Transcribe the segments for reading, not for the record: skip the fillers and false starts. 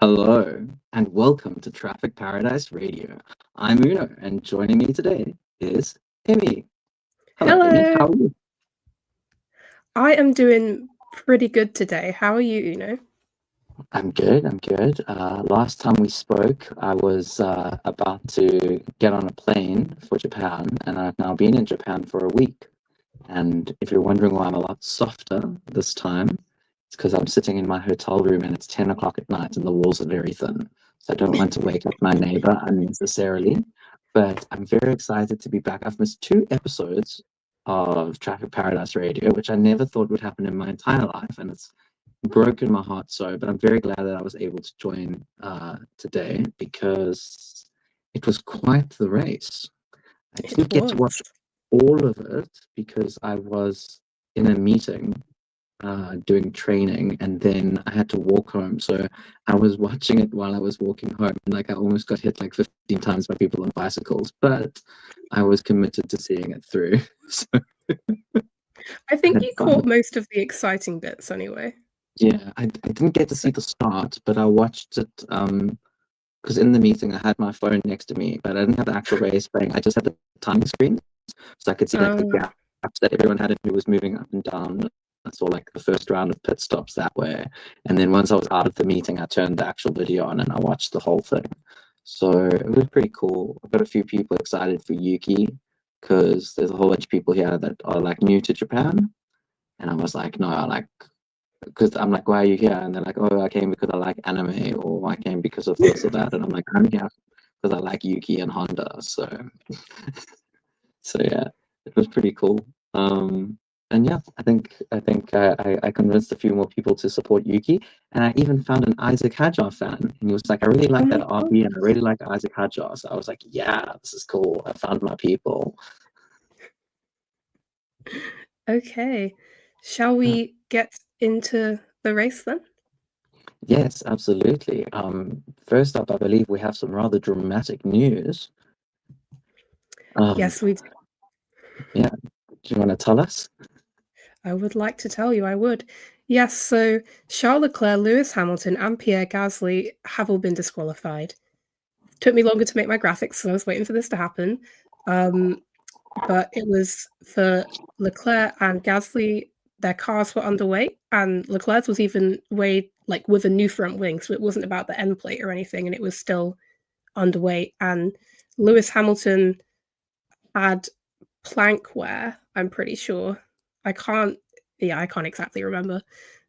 Hello and welcome to Traffic Paradise Radio. I'm Uno and joining me today is Immy. Hello, Immy. Hello. How are you? I am doing pretty good today. How are you, Uno? I'm good. Last time we spoke, I was about to get on a plane for Japan, and I've now been in Japan for a week. And if you're wondering why I'm a lot softer this time, it's because I'm sitting in my hotel room and it's 10 o'clock at night and the walls are very thin. So I don't want to wake up my neighbor unnecessarily. But I'm very excited to be back. I've missed 2 episodes of Traffic Paradise Radio, which I never thought would happen in my entire life. And it's broken my heart so, but I'm very glad that I was able to join today because it was quite the race. I didn't get to watch all of it because I was in a meeting doing training and then I had to walk home. So I was watching it while I was walking home. Like I almost got hit like 15 times by people on bicycles, but I was committed to seeing it through. So I think you caught most of the exciting bits anyway. Yeah, I didn't get to see the start, but I watched it because in the meeting I had my phone next to me, but I didn't have the actual race playing. I just had the timing screen, so I could see like the gaps that everyone had and who was moving up and down. I saw like the first round of pit stops that way, and then once I was out of the meeting, I turned the actual video on and I watched the whole thing. So it was pretty cool. I've got a few people excited for Yuki because there's a whole bunch of people here that are like new to Japan, and I was like, no, because I'm like, why are you here? And they're like, oh, I came because I like anime, or I came because of this or that. And I'm like, I'm here because I like Yuki and Honda. So, so yeah, it was pretty cool. And yeah, I think I convinced a few more people to support Yuki, and I even found an Isaac Hadjar fan, and he was like, I really like that RB, and I really like Isaac Hadjar. So I was like, yeah, this is cool. I found my people. Okay, shall we get into the race then? Yes, absolutely. First up, I believe we have some rather dramatic news. Yes, we do. Yeah, do you want to tell us? I would like to tell you, I would. Yes, so Charles Leclerc, Lewis Hamilton, and Pierre Gasly have all been disqualified. Took me longer to make my graphics, so I was waiting for this to happen. But it was for Leclerc and Gasly, their cars were underweight, and Leclerc's was even weighed like with a new front wing, so it wasn't about the end plate or anything, and it was still underweight. And Lewis Hamilton had plank wear, I'm pretty sure. I can't exactly remember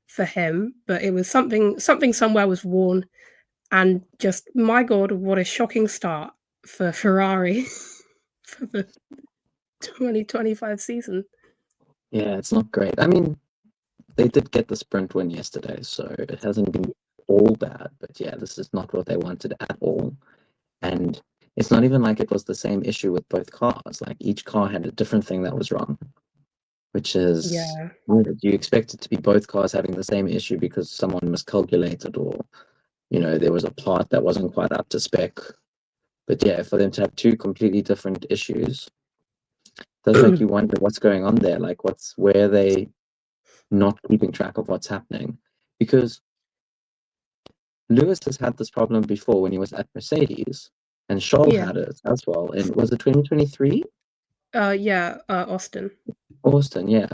for him, but it was something somewhere was worn, and just my God, what a shocking start for Ferrari for the 2025 season. Yeah, it's not great. I mean, they did get the sprint win yesterday, so it hasn't been all bad. But yeah, this is not what they wanted at all. And it's not even like it was the same issue with both cars. Like each car had a different thing that was wrong, which is weird. You expect it to be both cars having the same issue because someone miscalculated or, there was a part that wasn't quite up to spec. But yeah, for them to have two completely different issues does make you wonder what's going on there. Like, where are they not keeping track of what's happening? Because Lewis has had this problem before when he was at Mercedes, and Charles had it as well. And was it 2023? Austin. Austin, yeah.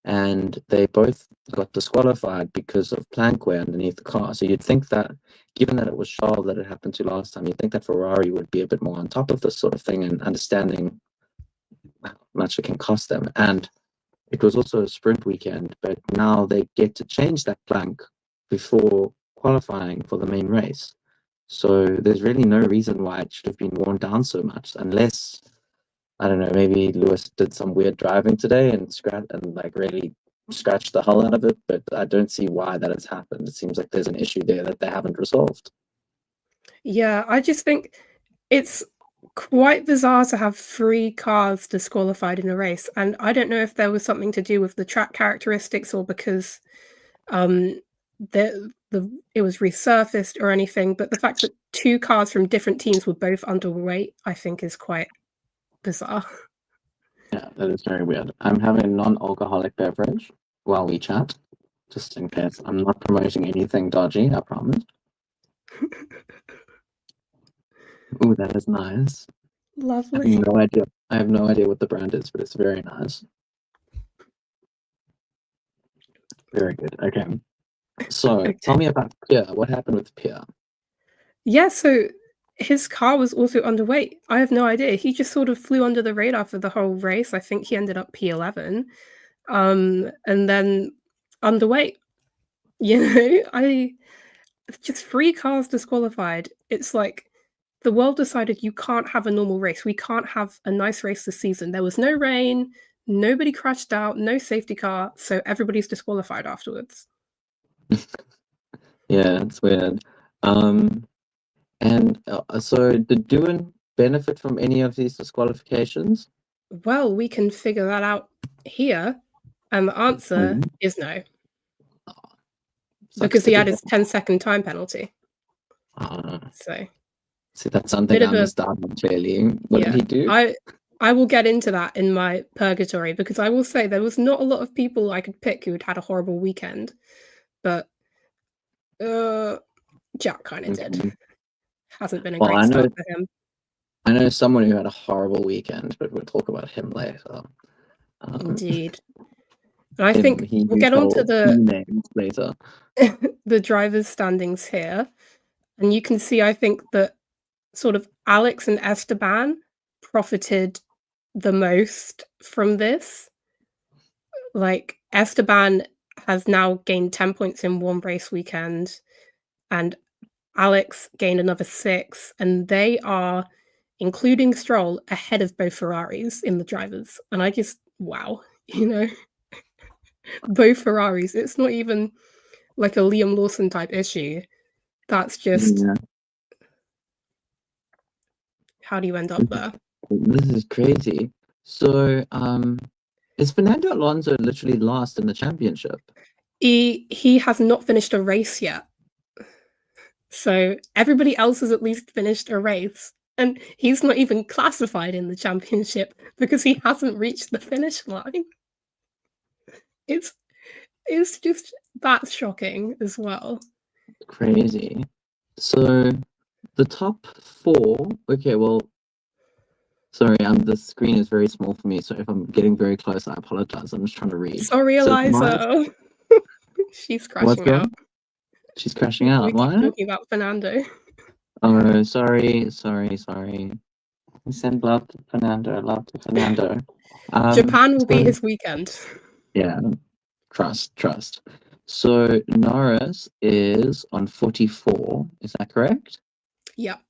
And they both got disqualified because of plank wear underneath the car. So you'd think that, given that it was Charles that it happened to last time, you'd think that Ferrari would be a bit more on top of this sort of thing and understanding how much it can cost them. And it was also a sprint weekend, but now they get to change that plank before qualifying for the main race. So there's really no reason why it should have been worn down so much, unless, I don't know, maybe Lewis did some weird driving today and really scratched the hell out of it, but I don't see why that has happened. It seems like there's an issue there that they haven't resolved. Yeah, I just think it's quite bizarre to have 3 cars disqualified in a race, and I don't know if there was something to do with the track characteristics or because it was resurfaced or anything, but the fact that 2 cars from different teams were both underweight, I think is quite bizarre. Yeah, that is very weird. I'm having a non-alcoholic beverage while we chat, just in case. I'm not promoting anything dodgy, I promise. Oh, that is nice. I have Lovely. no idea. I have no idea what the brand is, but it's very nice. Very good. Okay. So Okay. tell me about Pierre. What happened with Pierre? Yeah, so his car was also underweight. I have no idea. He just sort of flew under the radar for the whole race. I think he ended up P11. And then underweight. You know, I just 3 cars disqualified. It's like the world decided you can't have a normal race. We can't have a nice race this season. There was no rain, nobody crashed out, no safety car, so everybody's disqualified afterwards. Yeah, it's weird. And so did Doohan benefit from any of these disqualifications? Well, we can figure that out here, and the answer Mhm. is no, Sucks because to he be had his him. 10-second time penalty. Uh, So, see, that's something bit I of a missed out on clearly. What did yeah. he do? I will get into that in my purgatory because I will say there was not a lot of people I could pick who had a horrible weekend, but Jack kind of did. Okay. Hasn't been a Well, great start for him. I know someone who had a horrible weekend, but we'll talk about him later. Indeed. And I Him, think he we'll get on to key names later. the drivers' standings here. And you can see, I think, that sort of Alex and Esteban profited the most from this. Like, Esteban has now gained 10 points in one race weekend, and Alex gained another 6, and they are, including Stroll, ahead of both Ferraris in the drivers. And I just, wow, you know, both Ferraris. It's not even like a Liam Lawson type issue. That's just Yeah, how do you end up there? this is crazy. So, is Fernando Alonso literally last in the championship? He has not finished a race yet. So everybody else has at least finished a race. And he's not even classified in the championship because he hasn't reached the finish line. It's just that's shocking as well. Crazy. So, the top 4. Okay, well, sorry, the screen is very small for me, so if I'm getting very close, I apologize. I'm just trying to read. Sorry, So Eliza. She's what's crashing that? out. She's crashing out. We keep Why? talking about Fernando. Oh, sorry. Send love to Fernando. Love to Fernando. Japan will be so- his weekend. Yeah, trust. So Norris is on 44. Is that correct? Yep.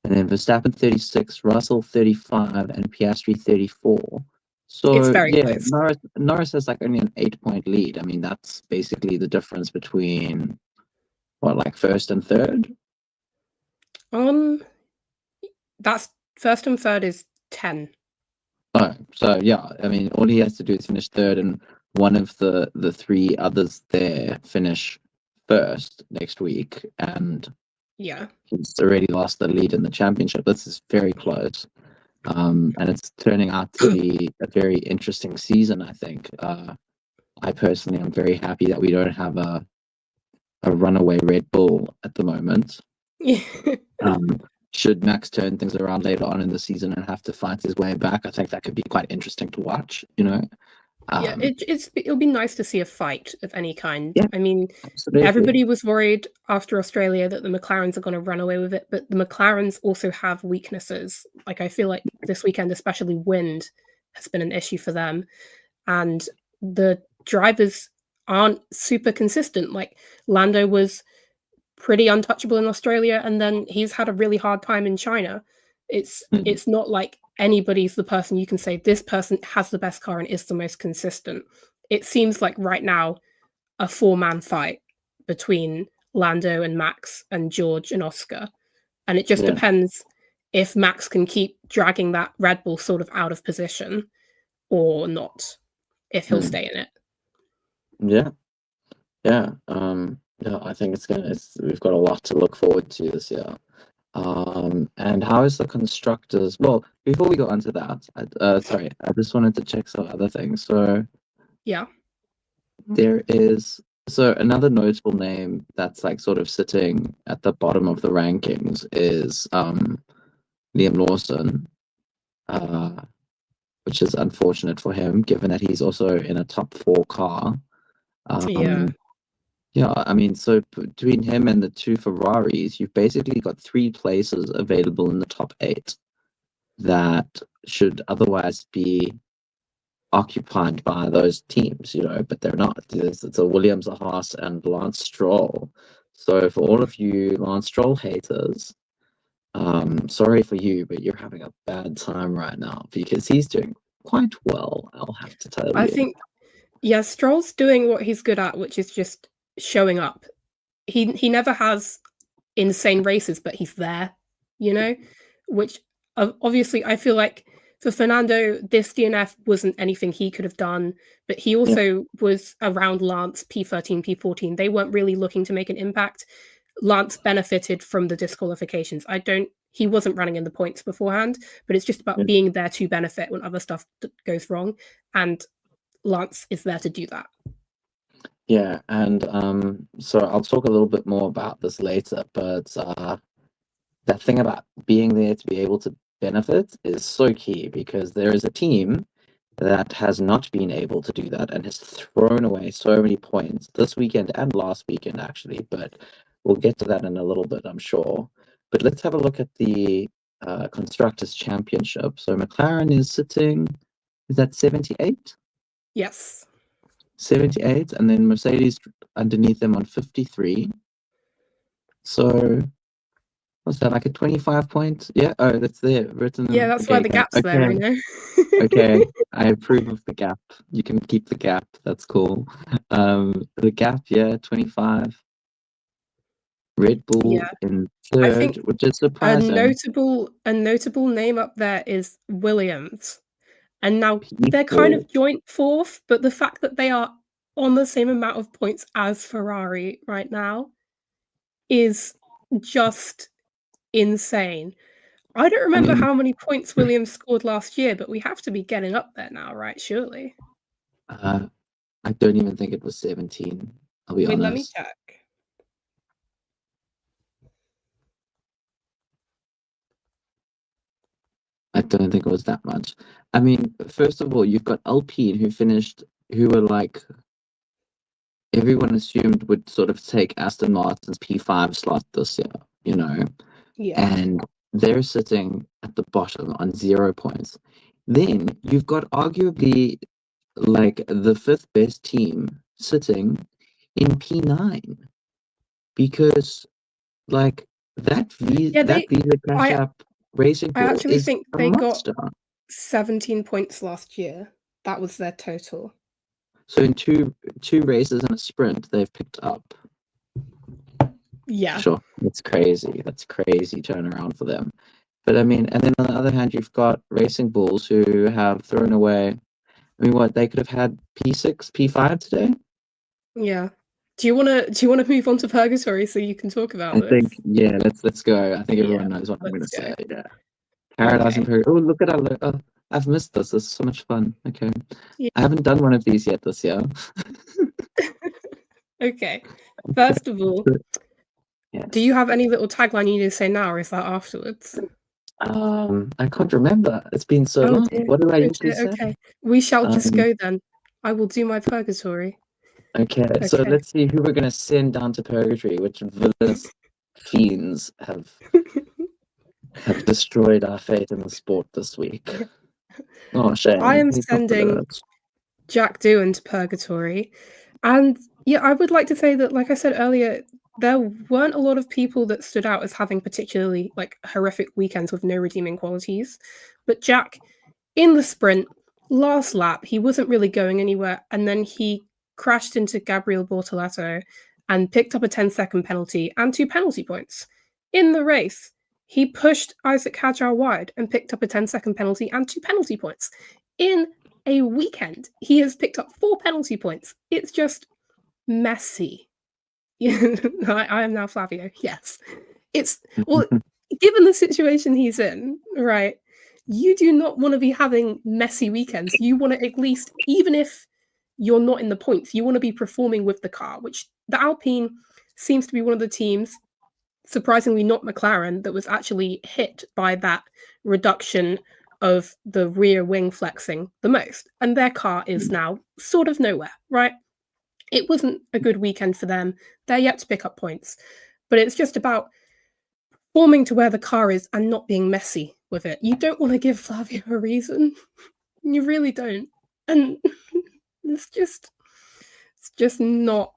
And then Verstappen 36, Russell 35, and Piastri 34. So It's very yeah, close. Norris has like only an 8-point lead. I mean, that's basically the difference between what, like first and third? That's first and third is 10. Oh, so yeah, I mean, all he has to do is finish third, and one of the 3 others there finish first next week, and Yeah. he's already lost the lead in the championship. This is very close, and it's turning out to be a very interesting season. I think. I personally am very happy that we don't have a runaway Red Bull at the moment. Should Max turn things around later on in the season and have to fight his way back, I think that could be quite interesting to watch, you know? Yeah, it'll be nice to see a fight of any kind. Yeah, I mean, absolutely. everybody was worried after Australia that the McLarens are going to run away with it, but the McLarens also have weaknesses. Like, I feel like this weekend, especially wind, has been an issue for them. And the drivers aren't super consistent. Like, Lando was pretty untouchable in Australia, and then he's had a really hard time in China. It's not like anybody's the person you can say this person has the best car and is the most consistent. It seems like right now a 4-man fight between Lando and Max and George and Oscar, and it just Yeah. depends if Max can keep dragging that Red Bull sort of out of position or not, if he'll stay in it. Yeah. Yeah. I think we've got a lot to look forward to this year. And how is the constructors? Well, before we go on to that, I just wanted to check some other things. So Yeah. there is So another notable name that's like sort of sitting at the bottom of the rankings is Liam Lawson, uh, which is unfortunate for him, given that he's also in a top 4 car. Yeah. Yeah, I mean, so between him and the 2 Ferraris, you've basically got 3 places available in the top 8 that should otherwise be occupied by those teams, but they're not. It's a Williams, a Haas, and Lance Stroll. So for all of you Lance Stroll haters, sorry for you, but you're having a bad time right now because he's doing quite well, I'll have to tell I you. think, yeah, Stroll's doing what he's good at, which is just showing up. He never has insane races, but he's there, which obviously I feel like for Fernando, this DNF wasn't anything he could have done, but he also was around Lance P13, P14. They weren't really looking to make an impact. Lance benefited from the disqualifications. He wasn't running in the points beforehand, but it's just about being there to benefit when other stuff goes wrong. And Lance is there to do that. Yeah, and so I'll talk a little bit more about this later, but that thing about being there to be able to benefit is so key because there is a team that has not been able to do that and has thrown away so many points this weekend and last weekend, actually, but we'll get to that in a little bit, I'm sure. But let's have a look at the Constructors' Championship. So McLaren is sitting, is that 78? Yes. 78, and then Mercedes underneath them on 53. So what's that, like a 25 point? Yeah, oh, that's there written. Yeah, that's why the gap's there, Okay, I approve of the gap. You can keep the gap. That's cool. The gap, yeah, 25. Red Bull in I third, think which is surprising. a notable name up there is Williams. And now they're kind of joint fourth, but the fact that they are on the same amount of points as Ferrari right now is just insane. I don't remember how many points Williams scored last year, but we have to be getting up there now, right? Surely. I don't even think it was 17. I'll be honest. Let me check. I don't think it was that much. I mean, first of all, you've got Alpine who were like, everyone assumed would sort of take Aston Martin's P5 slot this year, Yeah. and they're sitting at the bottom on 0 points. Then you've got arguably like the 5th best team sitting in P9 because like that Visa Cash App Racing Pool I actually think they monster. got 17 points last year. That was their total. So in two races and a sprint, they've picked up. Yeah. Sure. That's crazy. That's crazy turnaround for them. But I mean, and then on the other hand, you've got Racing Bulls who have thrown away. I mean, what they could have had P6, P5 today. Yeah. Do you wanna move on to Purgatory so you can talk about this? I think let's go. I think everyone knows what I'm gonna say. Yeah. Paradise and Purgatory. Oh, look at that! Oh, I've missed this. This is so much fun. Okay. Yeah. I haven't done one of these yet this year. Okay. First of all, do you have any little tagline you need to say now, or is that afterwards? I can't remember. It's been so long. Dear. What did I usually say? Okay. We shall just go then. I will do my Purgatory. Okay, so let's see who we're gonna send down to Purgatory, which villainous fiends have destroyed our fate in the sport this week. Oh, shame. I am sending Jack Doohan to Purgatory. And yeah, I would like to say that, like I said earlier, there weren't a lot of people that stood out as having particularly like horrific weekends with no redeeming qualities. But Jack, in the sprint, last lap, he wasn't really going anywhere, and then he crashed into Gabriel Bortoleto and picked up a 10-second penalty and 2 penalty points. In the race, he pushed Isaac Hadjar wide and picked up a 10-second penalty and 2 penalty points. In a weekend, he has picked up 4 penalty points. It's just messy. I am now Flavio. Yes. It's, well, given the situation he's in, right, you do not want to be having messy weekends. You want to at least, even if you're not in the points. You want to be performing with the car, which the Alpine seems to be one of the teams, surprisingly not McLaren, that was actually hit by that reduction of the rear wing flexing the most. And their car is now sort of nowhere, right? It wasn't a good weekend for them. They're yet to pick up points. But it's just about forming to where the car is and not being messy with it. You don't want to give Flavio a reason. You really don't. And it's just not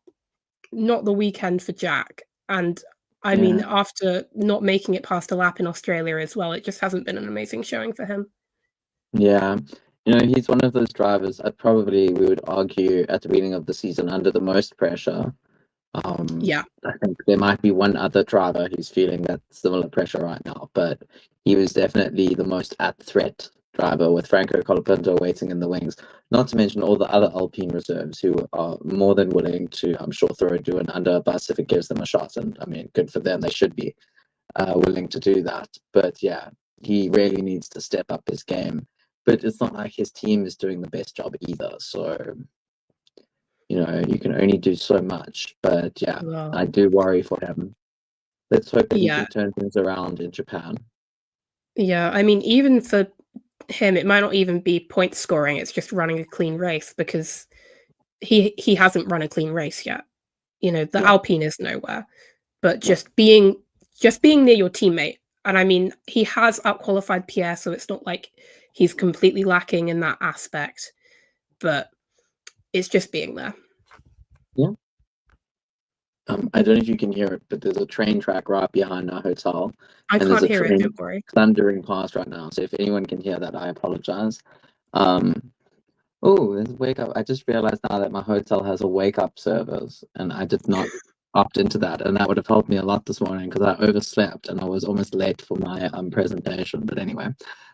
the weekend for Jack. And I mean, after not making it past a lap in Australia as well, it just hasn't been an amazing showing for him. Yeah. He's one of those drivers we would argue at the beginning of the season under the most pressure. Yeah. I think there might be one other driver who's feeling that similar pressure right now, but he was definitely the most at threat driver with Franco Colapinto waiting in the wings, not to mention all the other Alpine reserves who are more than willing to, I'm sure, throw Doohan under a bus if it gives them a shot. And I mean, good for them. They should be willing to do that. But yeah, he really needs to step up his game. But it's not like his team is doing the best job either. So, you can only do so much. But yeah, Well, I do worry for him. Let's hope that he yeah. can turn things around in Japan. Yeah. I mean, even for him, it might not even be point scoring. It's just running a clean race because he hasn't run a clean race yet. The Alpine is nowhere. But just being near your teammate. And I mean, he has outqualified Pierre, so it's not like he's completely lacking in that aspect. But it's just being there. Yeah. I don't know if you can hear it, but there's a train track right behind our hotel. I and can't there's a hear train it, don't worry. thundering past right now. So if anyone can hear that, I apologize. Oh, there's wake up. I just realized now that my hotel has a wake up service, and I did not opt into that, and that would have helped me a lot this morning because I overslept and I was almost late for my presentation. But anyway,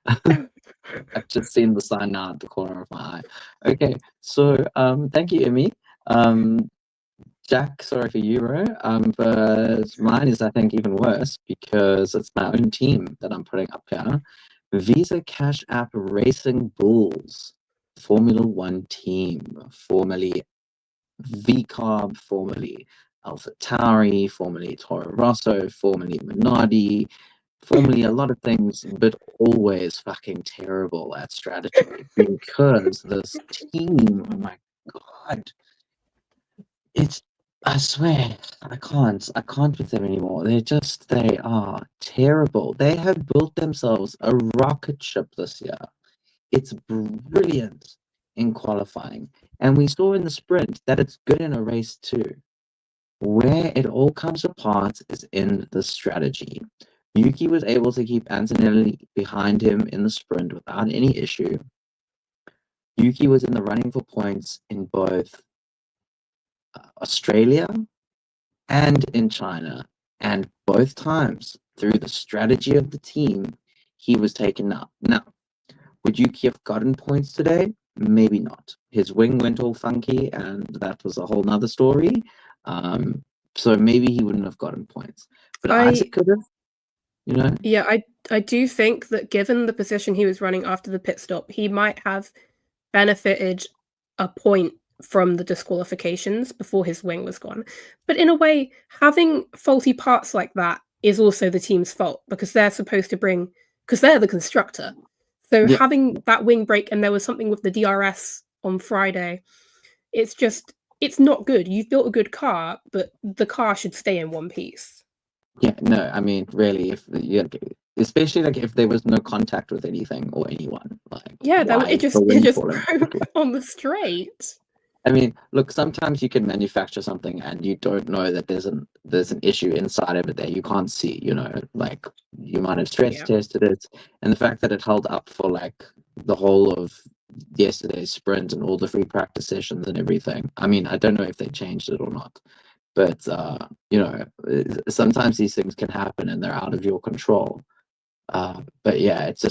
I've just seen the sign now at the corner of my eye. Okay, so thank you, Immy. Jack, sorry for you, bro. But mine is, I think, even worse because it's my own team that I'm putting up here. Visa Cash App Racing Bulls, Formula One team, formerly VCARB, formerly AlphaTauri, formerly Toro Rosso, formerly Minardi, formerly a lot of things, but always fucking terrible at strategy because this team, oh my god, I swear, I can't with them anymore. They are terrible. They have built themselves a rocket ship this year. It's brilliant in qualifying. And we saw in the sprint that it's good in a race too. Where it all comes apart is in the strategy. Yuki was able to keep Antonelli behind him in the sprint without any issue. Yuki was in the running for points in both Australia and in China. And both times, through the strategy of the team, he was taken up. Now, would Yuki have gotten points today? Maybe not. His wing went all funky, and that was a whole nother story. So maybe he wouldn't have gotten points. But Isaac could have, Yeah, I do think that given the position he was running after the pit stop, he might have benefited a point from the disqualifications before his wing was gone. But in a way, having faulty parts like that is also the team's fault because they're the constructor. So having that wing break, and there was something with the DRS on Friday, it's not good. You've built a good car, but the car should stay in one piece. Yeah, no, I mean, really, especially like if there was no contact with anything or anyone, like it just broke on the straight. I mean, look, sometimes you can manufacture something and you don't know that there's an issue inside of it that you can't see, like you might have stress tested it, and the fact that it held up for like the whole of yesterday's sprint and all the free practice sessions and everything. I mean, I don't know if they changed it or not, but sometimes these things can happen and they're out of your control. But yeah, it's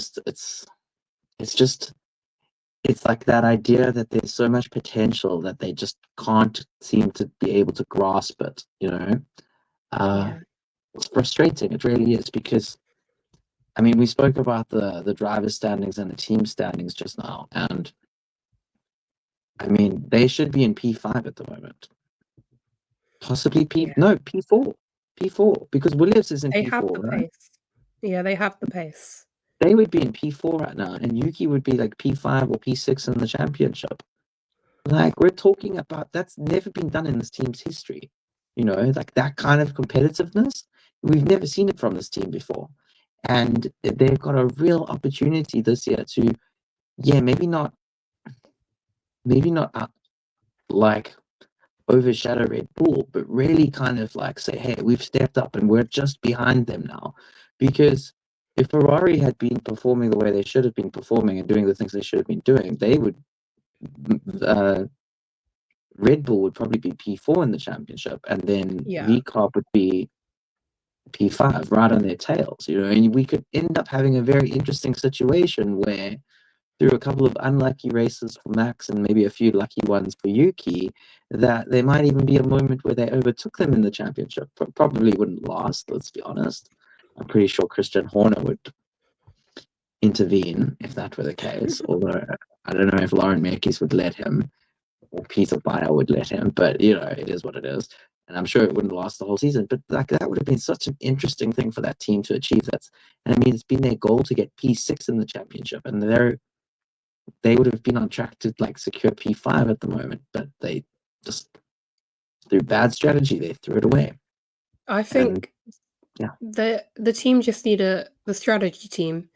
like that idea that there's so much potential that they just can't seem to be able to grasp it, It's frustrating. It really is because, I mean, we spoke about the driver standings and the team standings just now, and I mean, they should be in P5 at the moment. Possibly Yeah. P4. P4. Because Williams is in They have P4, the right? pace. Yeah, they have the pace. They would be in P4 right now, and Yuki would be like P5 or P6 in the championship. Like, we're talking about that's never been done in this team's history. You know, like that kind of competitiveness. We've never seen it from this team before. And they've got a real opportunity this year to, yeah, maybe not like overshadow Red Bull, but really kind of like say, hey, we've stepped up and we're just behind them now. Because if Ferrari had been performing the way they should have been performing and doing the things they should have been doing, they would Red Bull would probably be P4 in the championship, and then Yeah. VCARB would be P5 right on their tails, you know, and we could end up having a very interesting situation where through a couple of unlucky races for Max and maybe a few lucky ones for Yuki, that there might even be a moment where they overtook them in the championship. Probably wouldn't last, let's be honest. I'm pretty sure Christian Horner would intervene if that were the case, although I don't know if Lauren Merkis would let him or Peter Bayer would let him, but you know, it is what it is. And I'm sure it wouldn't last the whole season, but like that would have been such an interesting thing for that team to achieve. And I mean, it's been their goal to get P6 in the championship, and they would have been on track to like secure P5 at the moment, but they just through bad strategy they threw it away. I think yeah, the team just need the strategy team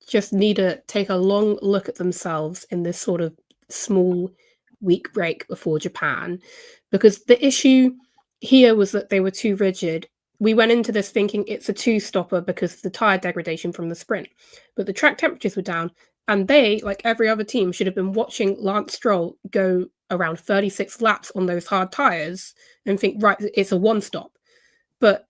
just need to take a long look at themselves in this sort of small week break before Japan, because the issue here was that they were too rigid. We went into this thinking it's a two-stopper because of the tire degradation from the sprint, but the track temperatures were down, and they, like every other team, should have been watching Lance Stroll go around 36 laps on those hard tires and think, right, it's a one-stop. But,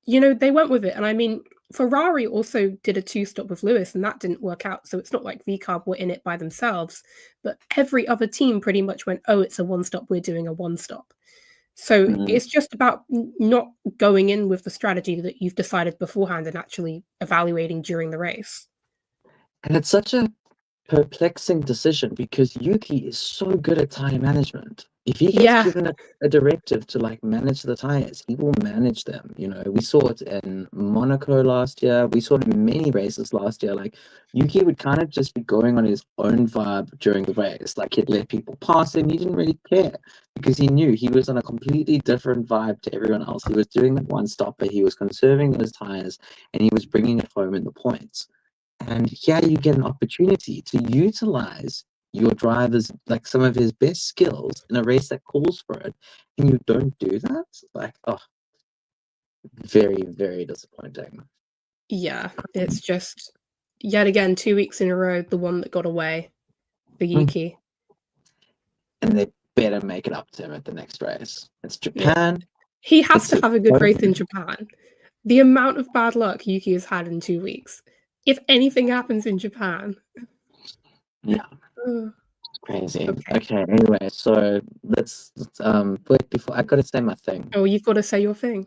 you know, they went with it. And I mean, Ferrari also did a two-stop with Lewis, and that didn't work out. So it's not like VCARB were in it by themselves. But every other team pretty much went, oh, it's a one-stop, we're doing a one-stop. So it's just about not going in with the strategy that you've decided beforehand and actually evaluating during the race. And it's such a perplexing decision because Yuki is so good at tire management. If he gets given a directive to like manage the tires, he will manage them. You know, we saw it in Monaco last year. We saw it in many races last year. Like Yuki would kind of just be going on his own vibe during the race. Like he'd let people pass him. He didn't really care because he knew he was on a completely different vibe to everyone else. He was doing that one stop, but he was conserving those tires and he was bringing it home in the points. And here you get an opportunity to utilize your driver's, like some of his best skills in a race that calls for it, and you don't do that? Like, oh, very, very disappointing. Yeah, it's just, yet again, 2 weeks in a row, the one that got away, the Yuki. And they better make it up to him at the next race. It's Japan. Yeah. He has to have a good race in Japan. The amount of bad luck Yuki has had in 2 weeks. If anything happens in Japan. Yeah. It's crazy. Okay, anyway, so let's wait before I gotta say my thing. Oh, you've got to say your thing.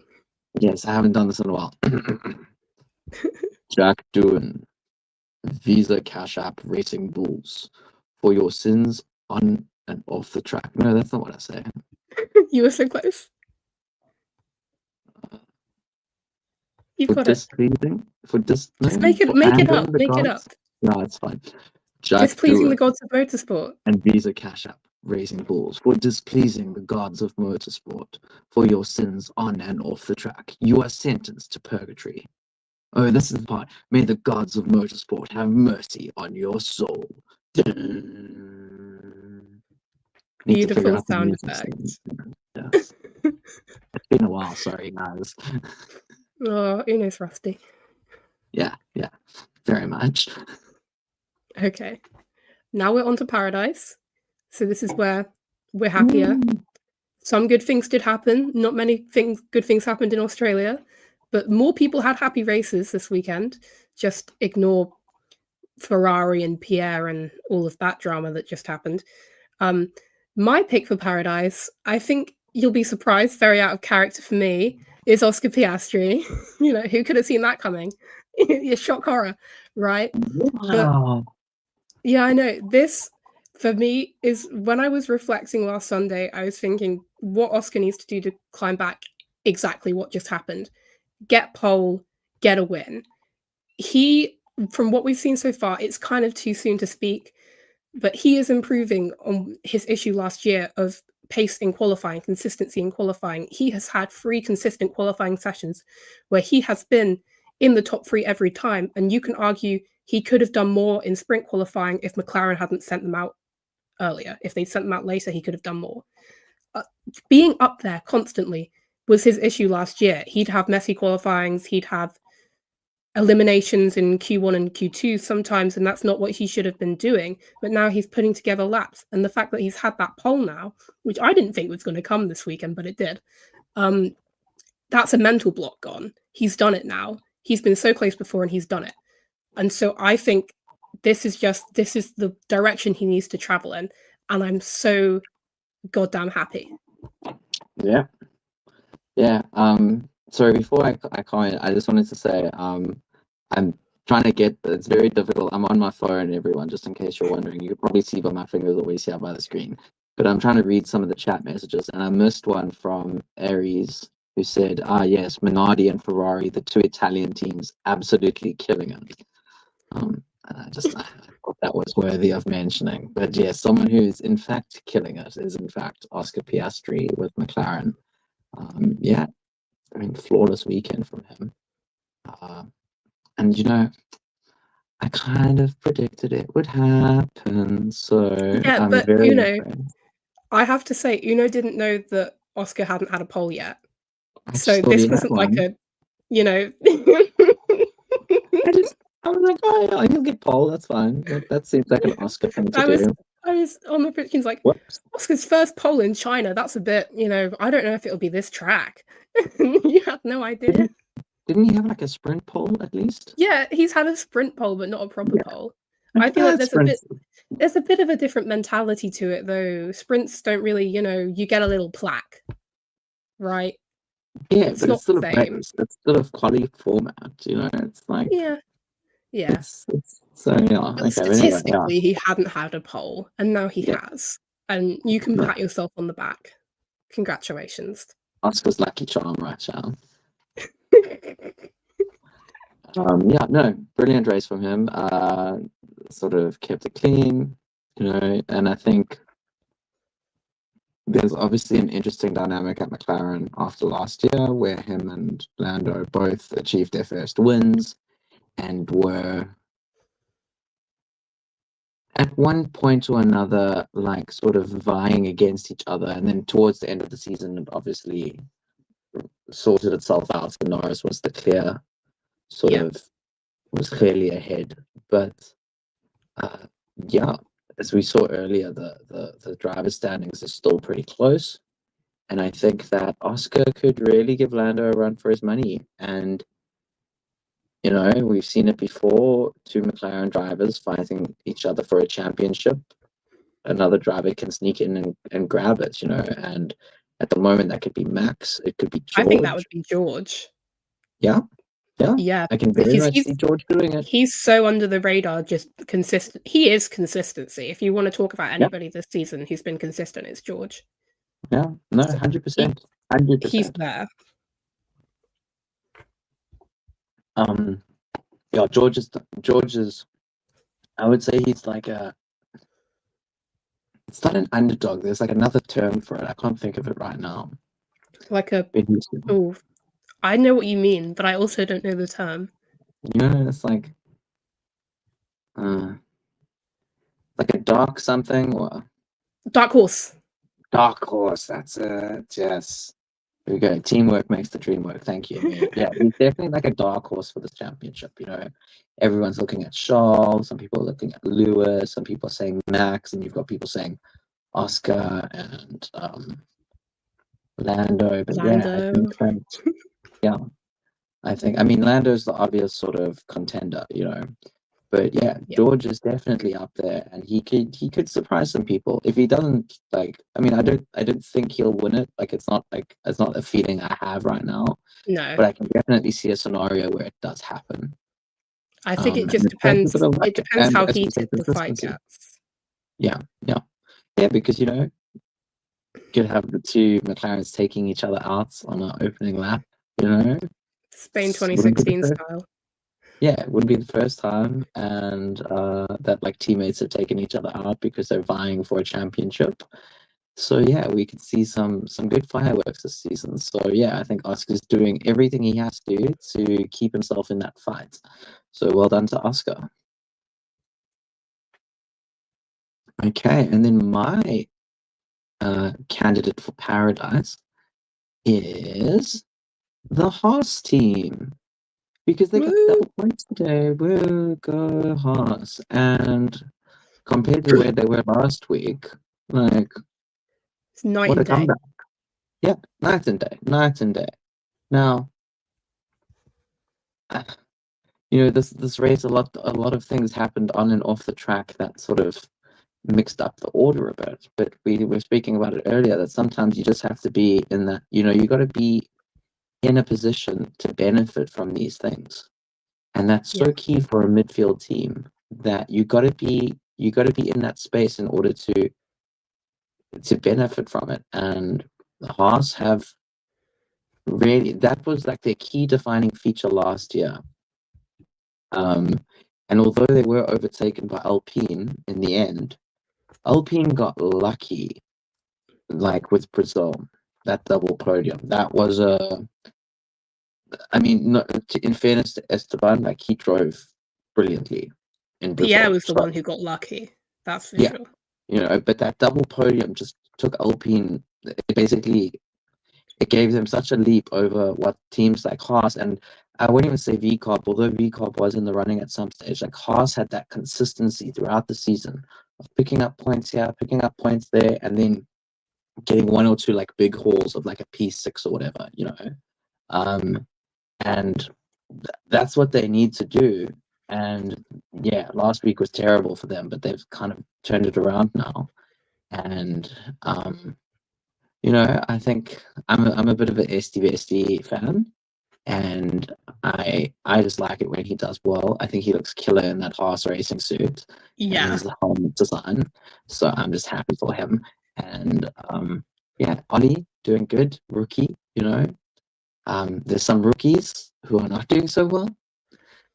Yes, I haven't done this in a while. Jack Doohan, Visa Cash App Racing Bulls for your sins on and off the track. No, that's not what I say. You were so close. You've got displeasing, for dis. Just make it up. Make it up. No, it's fine. Jack displeasing the gods of motorsport. And Visa Cash App Racing Bulls for displeasing the gods of motorsport for your sins on and off the track. You are sentenced to purgatory. Oh, this is the part. May the gods of motorsport have mercy on your soul. Beautiful sound effects. Yes. It's been a while, sorry guys. Oh, Uno's rusty. Yeah, very much. Okay. Now we're on to Paradise. So this is where we're happier. Some good things did happen. Not many good things happened in Australia, but more people had happy races this weekend. Just ignore Ferrari and Pierre and all of that drama that just happened. My pick for Paradise, I think you'll be surprised, very out of character for me, is Oscar Piastri. You know, who could have seen that coming? Shock horror, right? Wow. But, yeah, I know. This for me is when I was reflecting last Sunday, I was thinking what Oscar needs to do to climb back exactly what just happened. Get pole, get a win. From what we've seen so far, it's kind of too soon to speak, but he is improving on his issue last year of pace in qualifying, consistency in qualifying. He has had 3 consistent qualifying sessions where he has been in the top 3 every time, and you can argue he could have done more in sprint qualifying if McLaren hadn't sent them out earlier. If they'd sent them out later, he could have done more. Being up there constantly was his issue last year. He'd have messy qualifyings, he'd have eliminations in Q1 and Q2 sometimes, and that's not what he should have been doing. But now he's putting together laps, and the fact that he's had that pole now, which I didn't think was going to come this weekend, but it did. That's a mental block gone. He's done it now. He's been so close before, and he's done it. And so I think this is the direction he needs to travel in, and I'm so goddamn happy. Yeah. Sorry, before I comment, I just wanted to say I'm trying to get. It's very difficult. I'm on my phone, everyone, just in case you're wondering. You can probably see by my fingers always here by the screen. But I'm trying to read some of the chat messages, and I missed one from Aries, who said, yes, Minardi and Ferrari, the 2 Italian teams, absolutely killing it. And I thought that was worthy of mentioning. But yes, someone who is in fact killing it is in fact Oscar Piastri with McLaren. Flawless weekend from him. And I kind of predicted it would happen. So yeah, I'm but very impressed. I have to say, Uno didn't know that Oscar hadn't had a pole yet. So this wasn't like a, I was like, oh, he'll get pole. That's fine. That seems like an Oscar thing to do. I was on the predictions like, whoops. Oscar's first pole in China. That's a bit, I don't know if it'll be this track. You had no idea. Didn't he have like a sprint pole at least? Yeah, he's had a sprint pole, but not a proper pole. I feel like there's a bit of a different mentality to it, though. Sprints don't really, you get a little plaque, right? Yeah, but it's still a race. It's still a quality format, It's like so yeah. But statistically, he hadn't had a pole, and now he has, and you can pat yourself on the back. Congratulations. Oscar's lucky charm, right, Shal? Brilliant race from him. Sort of kept it clean, and I think there's obviously an interesting dynamic at McLaren after last year where him and Lando both achieved their first wins and were at one point or another like sort of vying against each other, and then towards the end of the season it obviously sorted itself out. So Norris was the clear was clearly ahead, but as we saw earlier, the driver standings are still pretty close, and I think that Oscar could really give Lando a run for his money. And we've seen it before, 2 McLaren drivers fighting each other for a championship. Another driver can sneak in and grab it, and at the moment that could be Max, it could be George. I think that would be George. Yeah, I can very much see George doing it. He's so under the radar, just consistent. He is consistency. If you want to talk about anybody this season who's been consistent, it's George. Yeah, no, 100%. 100%. He's there. George is. I would say he's like it's not an underdog. There's like another term for it. I can't think of it right now. Like I know what you mean, but I also don't know the term. It's like a dark something or dark horse. Dark horse. That's it. Yes. There we go. Teamwork makes the dream work. Thank you. Yeah, he's definitely like a dark horse for this championship. Everyone's looking at Charles. Some people are looking at Lewis. Some people are saying Max, and you've got people saying Oscar and Lando. But I think Lando's the obvious sort of contender, But George is definitely up there, and he could surprise some people if he doesn't. I don't think he'll win it. It's not a feeling I have right now. No, but I can definitely see a scenario where it does happen. I think it just depends. It depends how heated the fight gets. Yeah, because could have the two McLarens taking each other out on an opening lap. Spain Wouldn't be the 2016 first. style. Yeah, it wouldn't be the first time, and that like teammates have taken each other out because they're vying for a championship. So yeah, we could see some good fireworks this season. So yeah, I think Oscar's doing everything he has to keep himself in that fight. So well done to Oscar. Okay, and then my candidate for paradise is the Haas team because they got Woo! double points today. Woo, go Haas! And compared to where they were last week, like It's night what a and day. comeback! Yeah, night and day, night and day. Now, this race, a lot of things happened on and off the track that sort of mixed up the order a bit. But we were speaking about it earlier that sometimes you just have to be in that. You got to be in a position to benefit from these things, and that's so Yeah. key for a midfield team. That you got to be in that space in order to benefit from it. And the Haas have really, that was like their key defining feature last year. And although they were overtaken by Alpine in the end, Alpine got lucky, like with Brazil, that double podium. That was I mean, no, in fairness to Esteban, like he drove brilliantly in Brazil. Pierre was the So, one who got lucky. That's for yeah, sure. but that double podium just took Alpine. It gave them such a leap over what teams like Haas, and I wouldn't even say VCOP, although VCOP was in the running at some stage. Like Haas had that consistency throughout the season of picking up points here, picking up points there, and then getting one or two like big hauls of like a P6 or whatever. And that's what they need to do. And yeah, last week was terrible for them, but they've kind of turned it around now. And I think I'm a bit of an SD fan, and I just like it when he does well. I think he looks killer in that horse racing suit and Yeah. his helmet design. So I'm just happy for him. And yeah, Ollie doing good, rookie. There's some rookies who are not doing so well.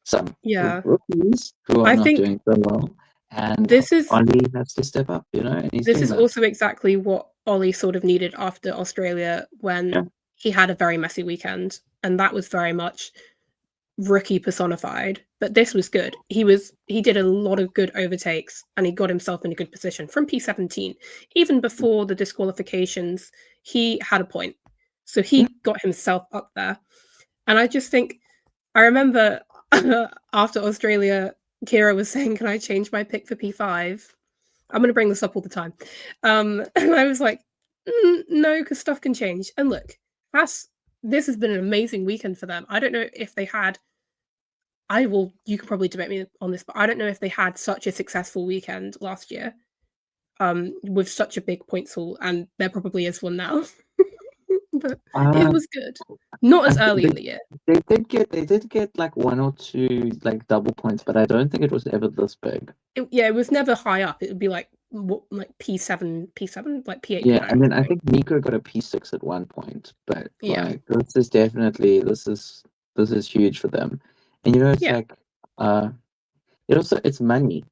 Some Yeah. rookies who are I not think doing so well, and this is Ollie has to step up. And he's this doing is that. also exactly what Ollie sort of needed after Australia when Yeah. he had a very messy weekend, and that was very much rookie personified. But this was good. He did a lot of good overtakes, and he got himself in a good position from P17. Even before the disqualifications, he had a point, so Yeah. he got himself up there. And I just think I remember after Australia, Kira was saying, "Can I change my pick for P5?" I'm going to bring this up all the time. And I was like, no, because stuff can change. And look, this has been an amazing weekend for them. I don't know if they had, you can probably debate me on this, but I don't know if they had such a successful weekend last year with such a big points haul, and there probably is one now. But it Uh, was good. Not as early they, in the year. they did get like one or two like double points, but I don't think it was ever this big. It was never high up. It would be like P7, like P8, Yeah, and P9. then I think Nico got a P6 at one point, but Yeah. like this is huge for them. And it's Yeah. like it's money,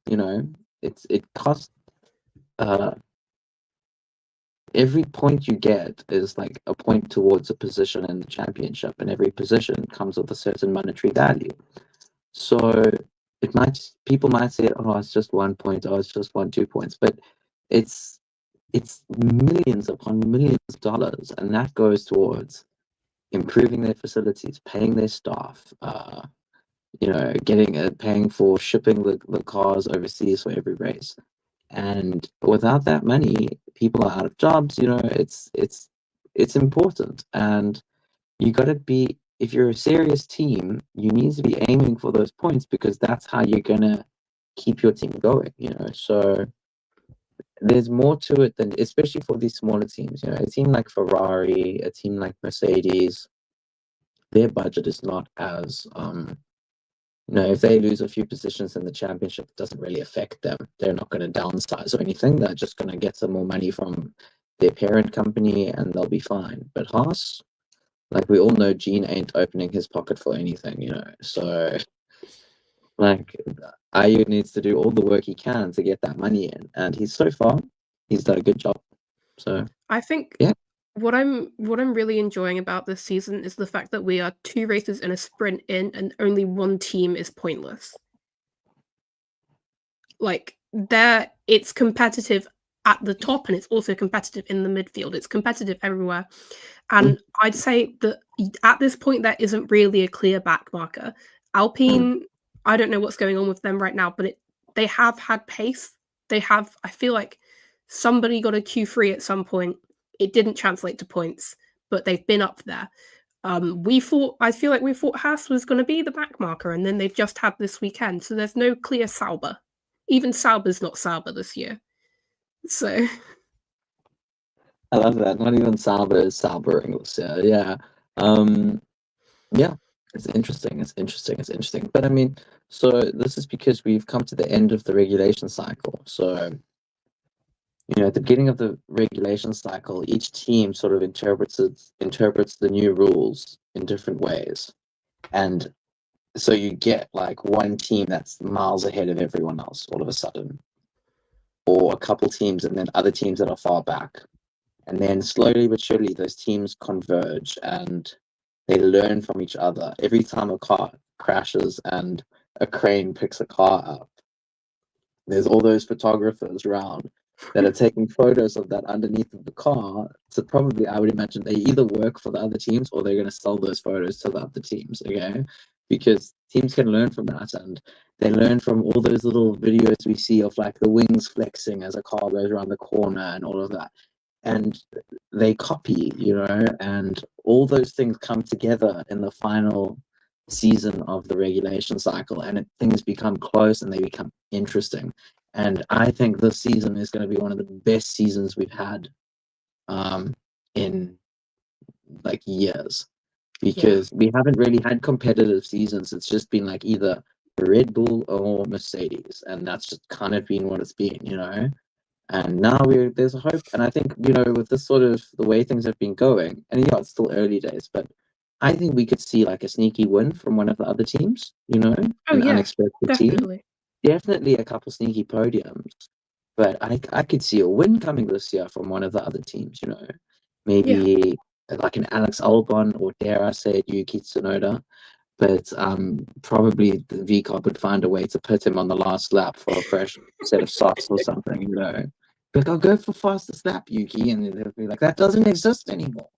it costs every point you get is like a point towards a position in the championship, and every position comes with a certain monetary value. So people might say, oh, it's just 1 point, oh, it's just 2 points, but it's millions upon millions of dollars, and that goes towards improving their facilities, paying their staff, paying for shipping the cars overseas for every race. And without that money, people are out of jobs. It's important, and you got to be. If you're a serious team, you need to be aiming for those points because that's how you're gonna keep your team going. So there's more to it than, especially for these smaller teams. A team like Ferrari, a team like Mercedes, their budget is not as if they lose a few positions in the championship, it doesn't really affect them. They're not going to downsize or anything. They're just going to get some more money from their parent company and they'll be fine. But Haas, like we all know, Gene ain't opening his pocket for anything, So, like, Ayu needs to do all the work he can to get that money in, and he's done a good job. So I think yeah. what I'm really enjoying about this season is the fact that we are 2 races in a sprint in, and only one team is pointless. Like it's competitive at the top, and it's also competitive in the midfield. It's competitive everywhere, and I'd say that at this point there isn't really a clear back marker. Alpine, I don't know what's going on with them right now, but they have had pace. I feel like somebody got a Q3 at some point. It didn't translate to points, but they've been up there. I feel like we thought Haas was going to be the back marker, and then they've just had this weekend, so there's no clear Sauber. Even Sauber's not Sauber this year. So I love that. Not even Sauber is Saubering this year. Yeah. Yeah. It's interesting. But I mean, so this is because we've come to the end of the regulation cycle. So, at the beginning of the regulation cycle, each team sort of interprets the new rules in different ways. And so you get like one team that's miles ahead of everyone else all of a sudden, or a couple teams and then other teams that are far back. And then slowly but surely those teams converge and they learn from each other. Every time a car crashes and a crane picks a car up, there's all those photographers around that are taking photos of that underneath of the car. So probably, I would imagine, they either work for the other teams or they're going to sell those photos to the other teams, okay? Because teams can learn from that, and they learn from all those little videos we see of like the wings flexing as a car goes around the corner and all of that. And they copy, and all those things come together in the final season of the regulation cycle, and things become close and they become interesting. And I think this season is going to be one of the best seasons we've had in like years, because we haven't really had competitive seasons. It's just been like either Red Bull or Mercedes, and that's just kind of been what it's been. And now there's a hope, and I think with this sort of the way things have been going, and it's still early days, but I think we could see like a sneaky win from one of the other teams, an unexpected definitely. team. Definitely a couple sneaky podiums, but I could see a win coming this year from one of the other teams. Maybe like an Alex Albon, or dare I say it, Yuki Tsunoda. But probably the VCOP would find a way to put him on the last lap for a fresh set of socks or something, Like, I'll go for fastest lap, Yuki, and they'll be like, that doesn't exist anymore.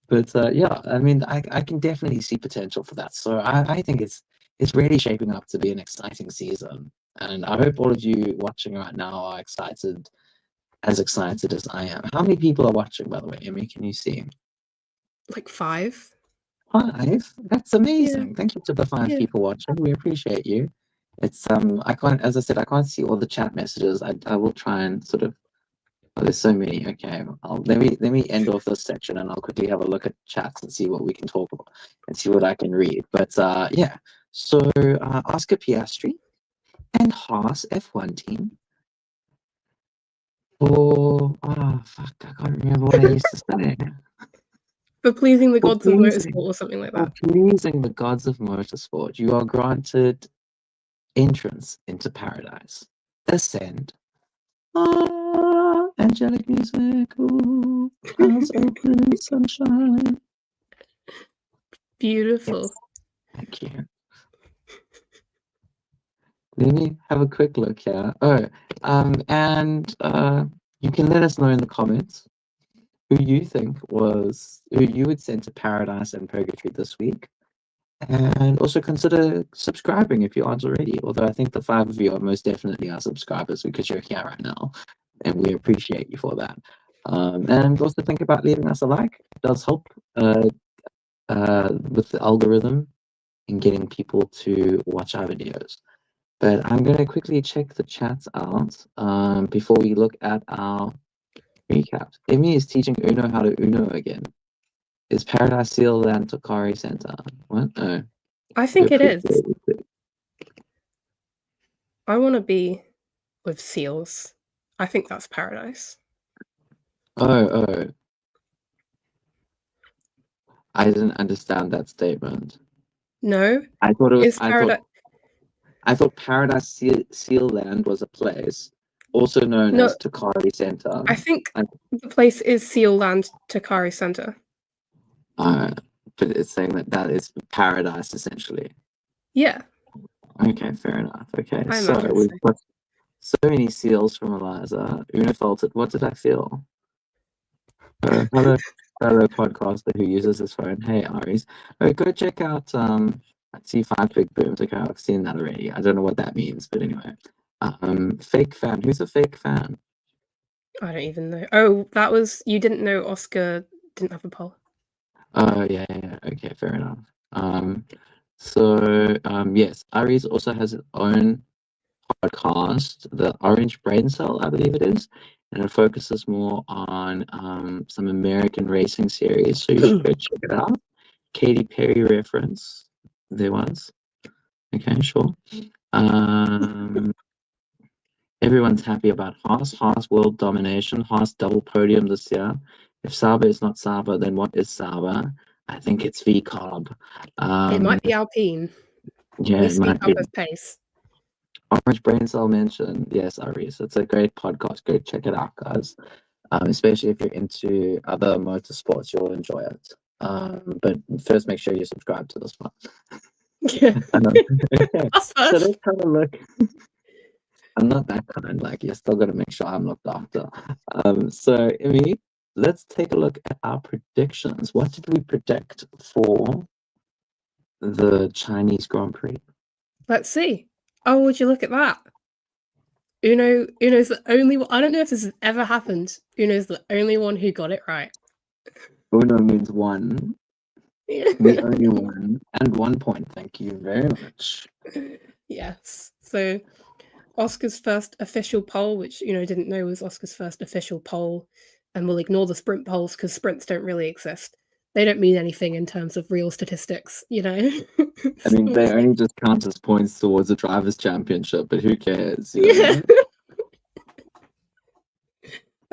But yeah, I mean, I can definitely see potential for that. So I think it's really shaping up to be an exciting season, and I hope all of you watching right now are as excited as I am. How many people are watching, by the way, Immy? Can you see? Like 5. 5? That's amazing. Yeah. Thank you to the 5 people watching. We appreciate you. It's I can't, as I said, I can't see all the chat messages. I will try and sort of. Oh, there's so many. Okay, let me end off this section and I'll quickly have a look at chats and see what we can talk about and see what I can read. But yeah, so Oscar Piastri and Haas F1 team. Fuck, I can't remember what I used to say. For pleasing the gods of motorsport or something like that. For pleasing the gods of motorsport, you are granted entrance into paradise. Ascend. Angelic music. Ooh, clouds open, sunshine. Beautiful. Yes. Thank you. Let me have a quick look here. Oh, and you can let us know in the comments who you would send to paradise and purgatory this week. And also consider subscribing if you aren't already. Although I think the 5 of you are most definitely our subscribers because you're here right now, and we appreciate you for that. And also think about leaving us a like. It does help with the algorithm in getting people to watch our videos. But I'm going to quickly check the chats out before we look at our recaps. Immy is teaching Uno how to Uno again. Is Paradise Seal Land Tokari Center? What? Oh, I think it is. appreciate I want to be with seals. I think that's paradise. Oh. I didn't understand that statement. No, I thought is paradise. I thought Paradise Seal Land was a place, also known No, as Tokari Center. I think the place is Seal Land Takari Center. But it's saying that is paradise essentially. Yeah. Okay, fair enough. Okay, I so imagine we've so. got so many seals from Eliza. Una felt it. What did I feel? Hello, fellow podcaster who uses his phone. Hey, Aries. Go check out I see 5 big booms. Okay, I've seen that already. I don't know what that means, but anyway. Fake fan. Who's a fake fan? I don't even know. Oh, that was you didn't know Oscar didn't have a poll. Oh yeah. Okay, fair enough. Yes, Aries also has its own podcast, the Orange Brain Cell, I believe it is, and it focuses more on some American racing series. So you should go check it out. Katy Perry reference there was. Okay, sure. Everyone's happy about Haas. Haas world domination. Haas double podium this year. If Sauber is not Sauber, then what is Sauber? I think it's VCOB. It might be Alpine. Yeah, We it speak might up be. with pace. Orange Brain Cell mentioned. Yes, Aries. It's a great podcast. Go check it out, guys. Especially if you're into other motorsports, you'll enjoy it. But first, make sure you subscribe to this one. Yeah. Okay. Us So first. let's have a look. I'm not that kind. Like, you're still gonna make sure I'm looked after. So Immy, let's take a look at our predictions. What did we predict for the Chinese Grand Prix? Let's see. Oh, would you look at that? Uno's the only one. I don't know if this has ever happened. Uno's the only one who got it right. Uno means one. The only one. And 1 point. Thank you very much. Yes. So Oscar's first official poll, which didn't know was Oscar's first official poll, and we'll ignore the sprint polls because sprints don't really exist. They don't mean anything in terms of real statistics, I mean, they only just count as points towards a driver's championship, but who cares? Yeah.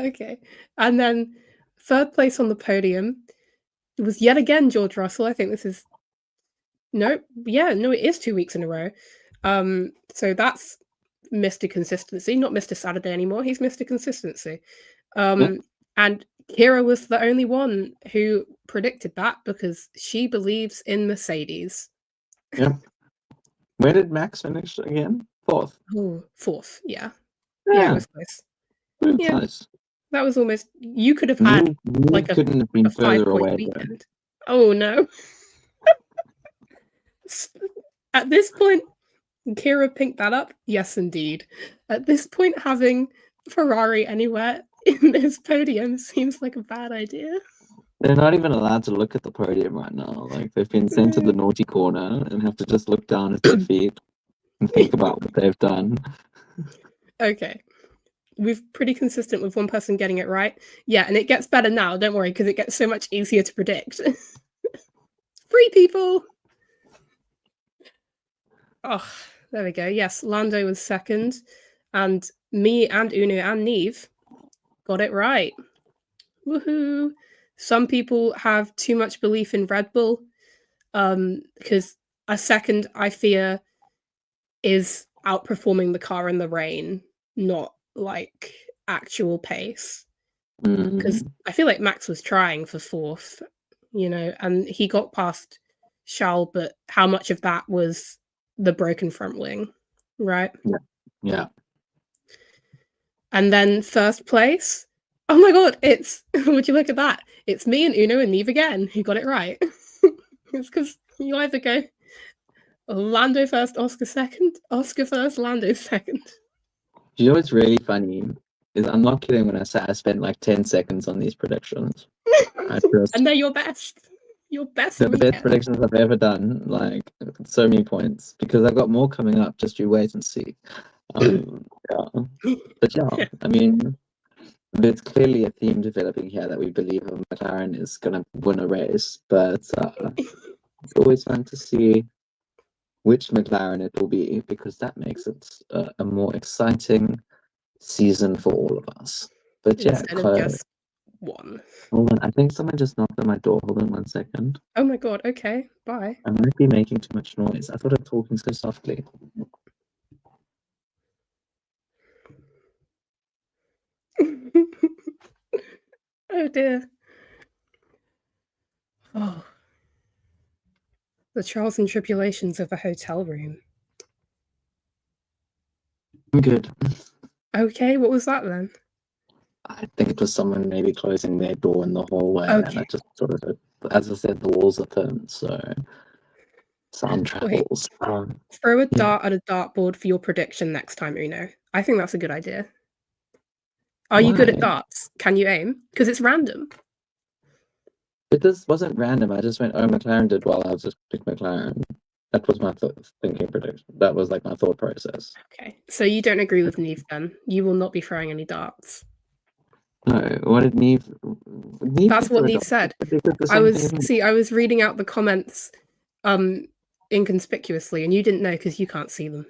Okay. And then third place on the podium was yet again George Russell. I think this is it is 2 weeks in a row. So that's Mr. Consistency, not Mr. Saturday anymore. He's Mr. Consistency. And Kira was the only one who predicted that because she believes in Mercedes. Yep. Where did Max finish again? Fourth. Oh, fourth. Yeah, it was close. Really close. That was almost. You could have had like couldn't have been a further 5-point away. weekend. Oh no. At this point, Kira picked that up. Yes, indeed. At this point, having Ferrari anywhere in this podium seems like a bad idea. They're not even allowed to look at the podium right now. Like, they've been sent to the naughty corner and have to just look down at their feet and think about what they've done. Okay. We've pretty consistent with one person getting it right. Yeah, and it gets better now, don't worry, because it gets so much easier to predict. 3 people! Oh, there we go. Yes, Lando was second, and me and Uno and Neve got it right. Woohoo! Some people have too much belief in Red Bull, because a second, I fear, is outperforming the car in the rain, not like actual pace. Because I feel like Max was trying for fourth, and he got past Charles, but how much of that was the broken front wing, right? Yeah. And then first place, oh my god, it's would you look at that? It's me and Uno and Neve again who got it right. It's because you either go Lando first, Oscar second, Oscar first, Lando second. Do you know what's really funny? Is I'm not kidding when I say I spent like 10 seconds on these predictions. And they're your best. Your best. They're the best predictions I've ever done. Like, so many points. Because I've got more coming up. Just you wait and see. Yeah. But yeah, I mean, there's clearly a theme developing here that we believe a McLaren is going to win a race, but it's always fun to see which McLaren it will be, because that makes it a more exciting season for all of us. But yeah, Instead of just one. hold on. I think someone just knocked on my door. Hold on 1 second. Oh my god, okay, bye. I might be making too much noise. I thought I'm talking so softly. Oh dear. Oh. The trials and tribulations of a hotel room. I'm good. Okay, what was that then? I think it was someone maybe closing their door in the hallway, and Okay. I just sort of, as I said, the walls are thin, so sound Wait, travels. throw a Yeah. dart at a dartboard for your prediction next time, Uno. I think that's a good idea. Are you good at Why? darts? Can you aim? Because it's random. It just wasn't random. I just went, oh, McLaren did well. I'll just pick McLaren. That was my thinking prediction. That was like my thought process. Okay, so you don't agree with Neve then? You will not be throwing any darts. No, what did Neve? That's what Neve said. I was reading out the comments inconspicuously, and you didn't know because you can't see them.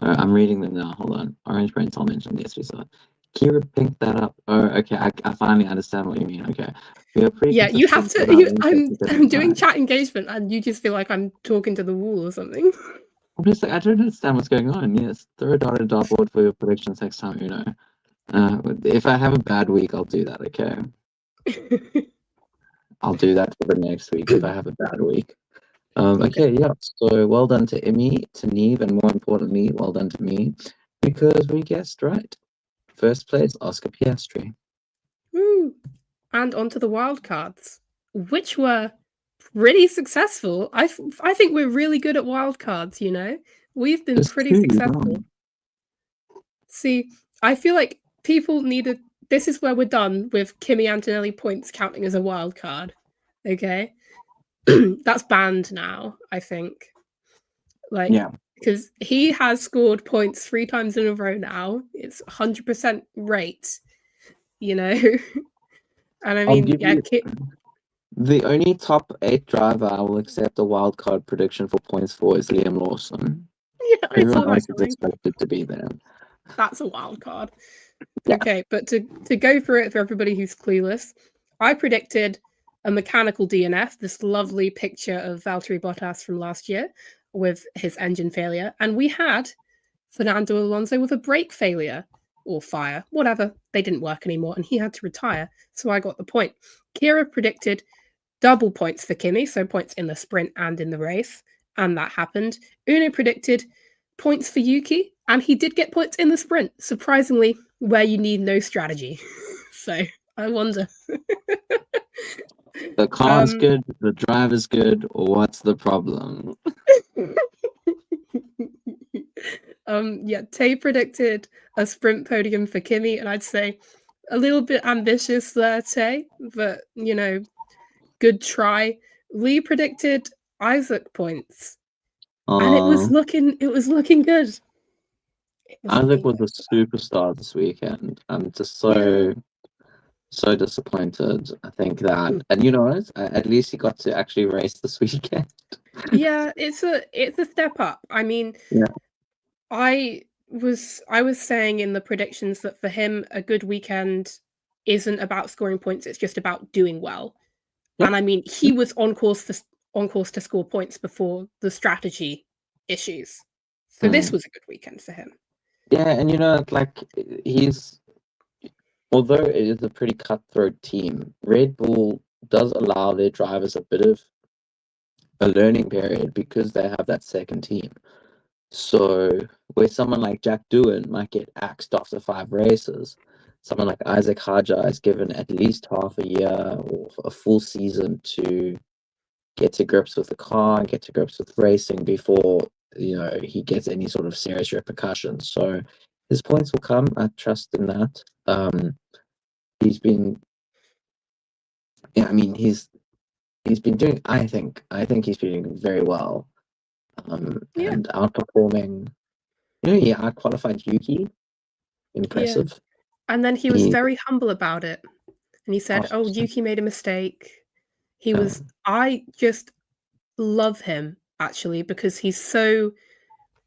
I'm reading them now. Hold on. Orange Brain Tom mentioned yes, we saw. Kira picked that up. Oh, okay. I finally understand what you mean. Okay. We are pretty you have consistent to. about I'm doing chat engagement, and you just feel like I'm talking to the wall or something. I'm just like, I don't understand what's going on. Yes, throw a dart at a dartboard for your predictions next time, you know. If I have a bad week, I'll do that, okay? I'll do that for the next week if I have a bad week. Okay, yeah. So well done to Immy, to Neve, and more importantly, well done to me, because we guessed right. First place, Oscar Piastri. Woo! And onto the wild cards, which were pretty successful. I think we're really good at wild cards, you know? We've been Just pretty two, successful. See, I feel like people needed. This is where we're done with Kimi Antonelli points counting as a wild card. Okay? That's banned now, I think. Like, yeah. because he has scored points 3 times in a row now. It's 100% rate, you know? And I mean, yeah, the only top 8 driver I will accept a wild card prediction for points for is Liam Lawson. Yeah, Everyone else is expected to be there. That's a wild card. Yeah. Okay, but to go through it for everybody who's clueless, I predicted a mechanical DNF, this lovely picture of Valtteri Bottas from last year with his engine failure, and we had Fernando Alonso with a brake failure or fire, whatever. They didn't work anymore, and he had to retire, so I got the point. Kira predicted double points for Kimi, so points in the sprint and in the race, and that happened. Uno predicted points for Yuki, and he did get points in the sprint, surprisingly, where you need no strategy. So I wonder. The car's good, the driver's good, what's the problem? Yeah, Tay predicted a sprint podium for Kimi, and I'd say a little bit ambitious there, Tay, but you know, good try. Lee predicted Isaac points. And it was looking good. Isaac was a superstar this weekend. I'm just so disappointed. I think that, and you know what? At least he got to actually race this weekend. Yeah, it's a step up. I mean, yeah. I was saying in the predictions that for him a good weekend isn't about scoring points, it's just about doing well. Yep. And I mean, he was on course to score points before the strategy issues. So this was a good weekend for him. Yeah, and you know, like although it is a pretty cutthroat team, Red Bull does allow their drivers a bit of a learning period because they have that second team. So where someone like Jack Doohan might get axed after 5 races, someone like Isaac Hajar is given at least half a year or a full season to get to grips with the car and get to grips with racing before, you know, he gets any sort of serious repercussions. So his points will come. I trust in that. He's been, yeah, I mean, he's been doing, I think he's been doing very well. And outperforming, you know, he out-qualified Yuki. Impressive. And then he was He, very humble about it. And he said, "Oh, 100%. Yuki made a mistake." Yeah. I just love him actually because he's so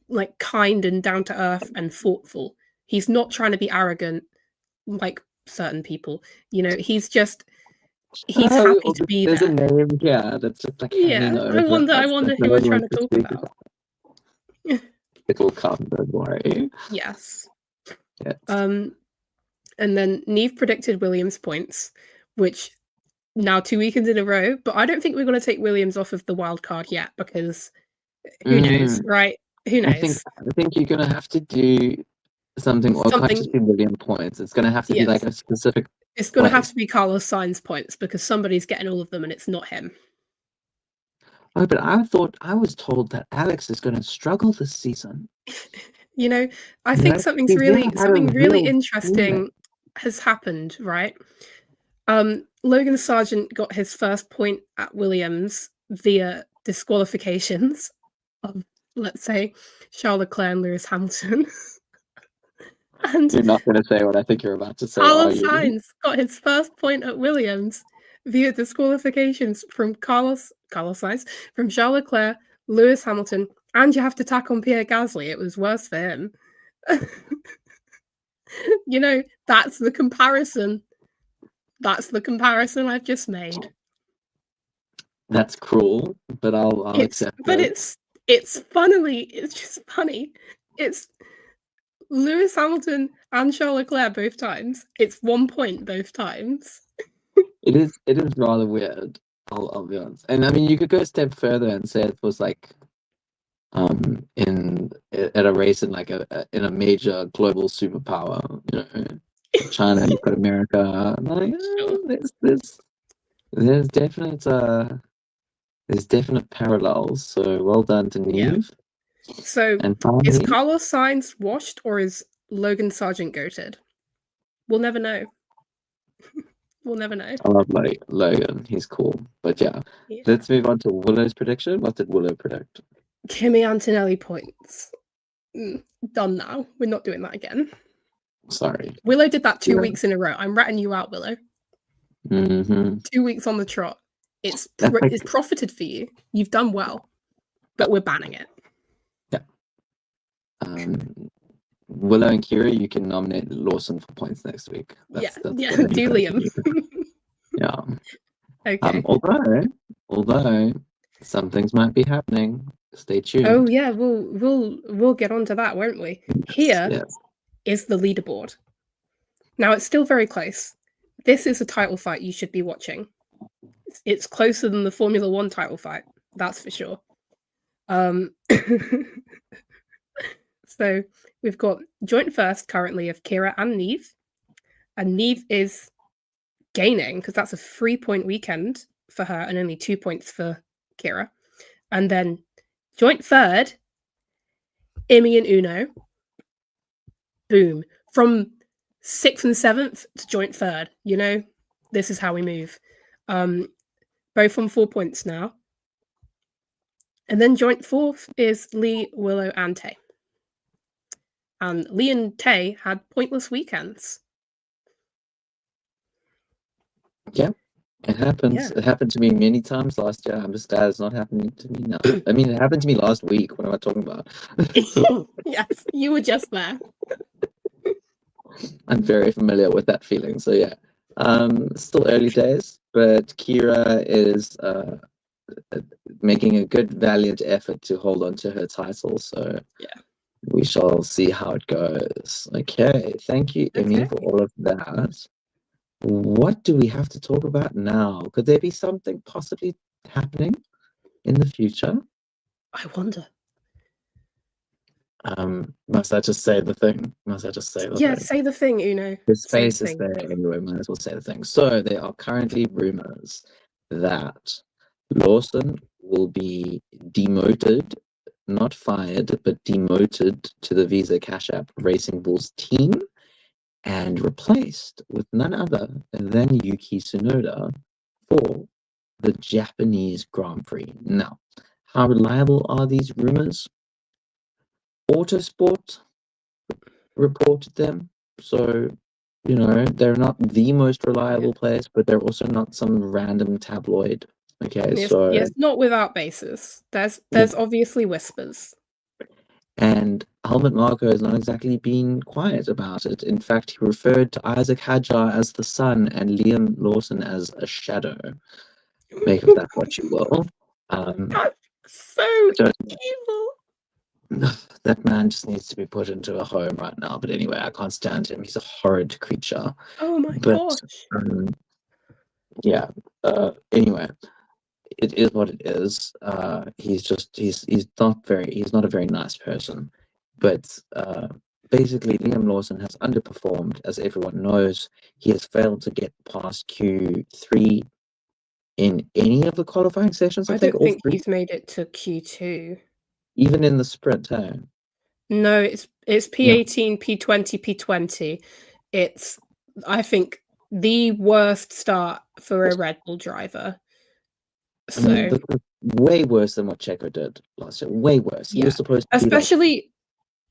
like kind and down to earth and thoughtful. He's not trying to be arrogant like certain people. He's happy Oh, to be there's a there. name, yeah, that's just like hanging Yeah, I over wonder I us wonder that no who we're one trying wants to to talk speak about. about. It will come, don't worry. Yes. Yes. And then Neve predicted Williams points, which now 2 weekends in a row, but I don't think we're gonna take Williams off of the wild card yet because who knows, right? Who I think knows? you're gonna have to do something, or it can't just Something be William points. It's gonna have to be like yes. a specific It's gonna have place. to be Carlos Sainz points because somebody's getting all of them and it's not him. Oh, but I was told that Alex is gonna struggle this season. I think something He's never had a really real interesting teammate. has happened, right? Logan Sargent got his first point at Williams via disqualifications of, let's say, Charles Leclerc and Lewis Hamilton. And You're not gonna say what I think you're about to say, are Carlos you? Sainz got his first point at Williams via disqualifications from Carlos Sainz, from Charles Leclerc, Lewis Hamilton, and you have to tack on Pierre Gasly. It was worse for him. That's the comparison. That's the comparison I've just made. That's cruel, but I'll accept it. It's funnily, it's just funny. It's Lewis Hamilton and Charles Leclerc both times. It's 1 point both times. It is rather weird. I'll be honest. And I mean, you could go a step further and say it was like at a race in like in a major global superpower, China, you've got America. Like, Sure. there's definite parallels. So well done to Yeah. Neve. So And is finally, Carlos Sainz washed or is Logan Sargent goated? We'll never know. We'll never know. I love Logan. He's cool. But yeah, let's move on to Willow's prediction. What did Willow predict? Kimi Antonelli points. Done now. We're not doing that again. Sorry. Willow did that 2 weeks in a row. I'm ratting you out, Willow. 2 weeks on the trot. It's profited for you. You've done well. But we're banning it. Yeah. Willow and Kira, you can nominate Lawson for points next week. Do Liam. Yeah. Okay. Although some things might be happening. Stay tuned. Oh yeah, we'll get onto that, won't we? Here is the leaderboard. Now it's still very close. This is a title fight you should be watching. It's closer than the Formula 1 title fight, that's for sure. So we've got joint first currently of Kira and Neve. And Neve is gaining because that's a 3-point weekend for her and only 2 points for Kira. And then joint third, Immy and Uno. Boom. From 6th and 7th to joint third. This is how we move. Both on 4 points now. And then joint fourth is Lee, Willow, and Tay. And Lee and Tay had pointless weekends. Yeah, it happens. Yeah. It happened to me many times last year. I'm just glad it's not happening to me now. I mean, it happened to me last week. What am I talking about? Yes, you were just there. I'm very familiar with that feeling. So yeah, still early days, but Kira is making a good, valiant effort to hold on to her title. So yeah, we shall see how it goes. Okay, thank you, Immy, for all of that. What do we have to talk about now? Could there be something possibly happening in the future? I wonder. Must I just say the thing? Yeah, say the thing, Uno. His face is there anyway, might as well say the thing. So there are currently rumors that Lawson will be demoted, not fired, but demoted to the Visa Cash App Racing Bulls team and replaced with none other than Yuki Tsunoda for the Japanese Grand Prix. Now, how reliable are these rumors? Autosport reported them, so You know, they're not the most reliable place, but they're also not some random tabloid. Okay, Yes, so yes, not without basis. yeah. There's obviously whispers. And Helmut Marko has not exactly been quiet about it. In fact, he referred to Isaac Hadjar as the sun and Liam Lawson as a shadow. Make of that what you will. That's so I don't evil. that man just needs to be put into a home right now. But anyway, I can't stand him. He's a horrid creature. Oh my But gosh. yeah. Anyway, it is what it is. He's not a very nice person. But basically, Liam Lawson has underperformed, as everyone knows. He has failed to get past Q3 in any of the qualifying sessions. I I think don't all think three, he's made it to Q2. even in the sprint. Hey? No, it's Yeah. P18, P20, P20. It's, I think, the worst start for a Red Bull driver. I mean, So way worse than what Checo did last year. Way worse. He yeah, was supposed to be like, especially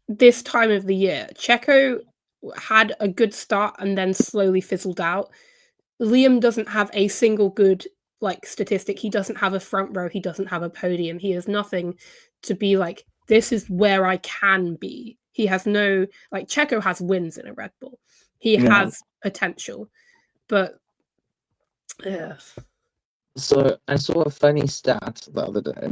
this time of the year. Checo had a good start and then slowly fizzled out. Liam doesn't have a single good like statistic. He doesn't have a front row. He doesn't have a podium. He has nothing to be like, this is where I can be. He has no, like, Checo has wins in a Red Bull. He yeah. has potential, but ugh. So I saw a funny stat the other day.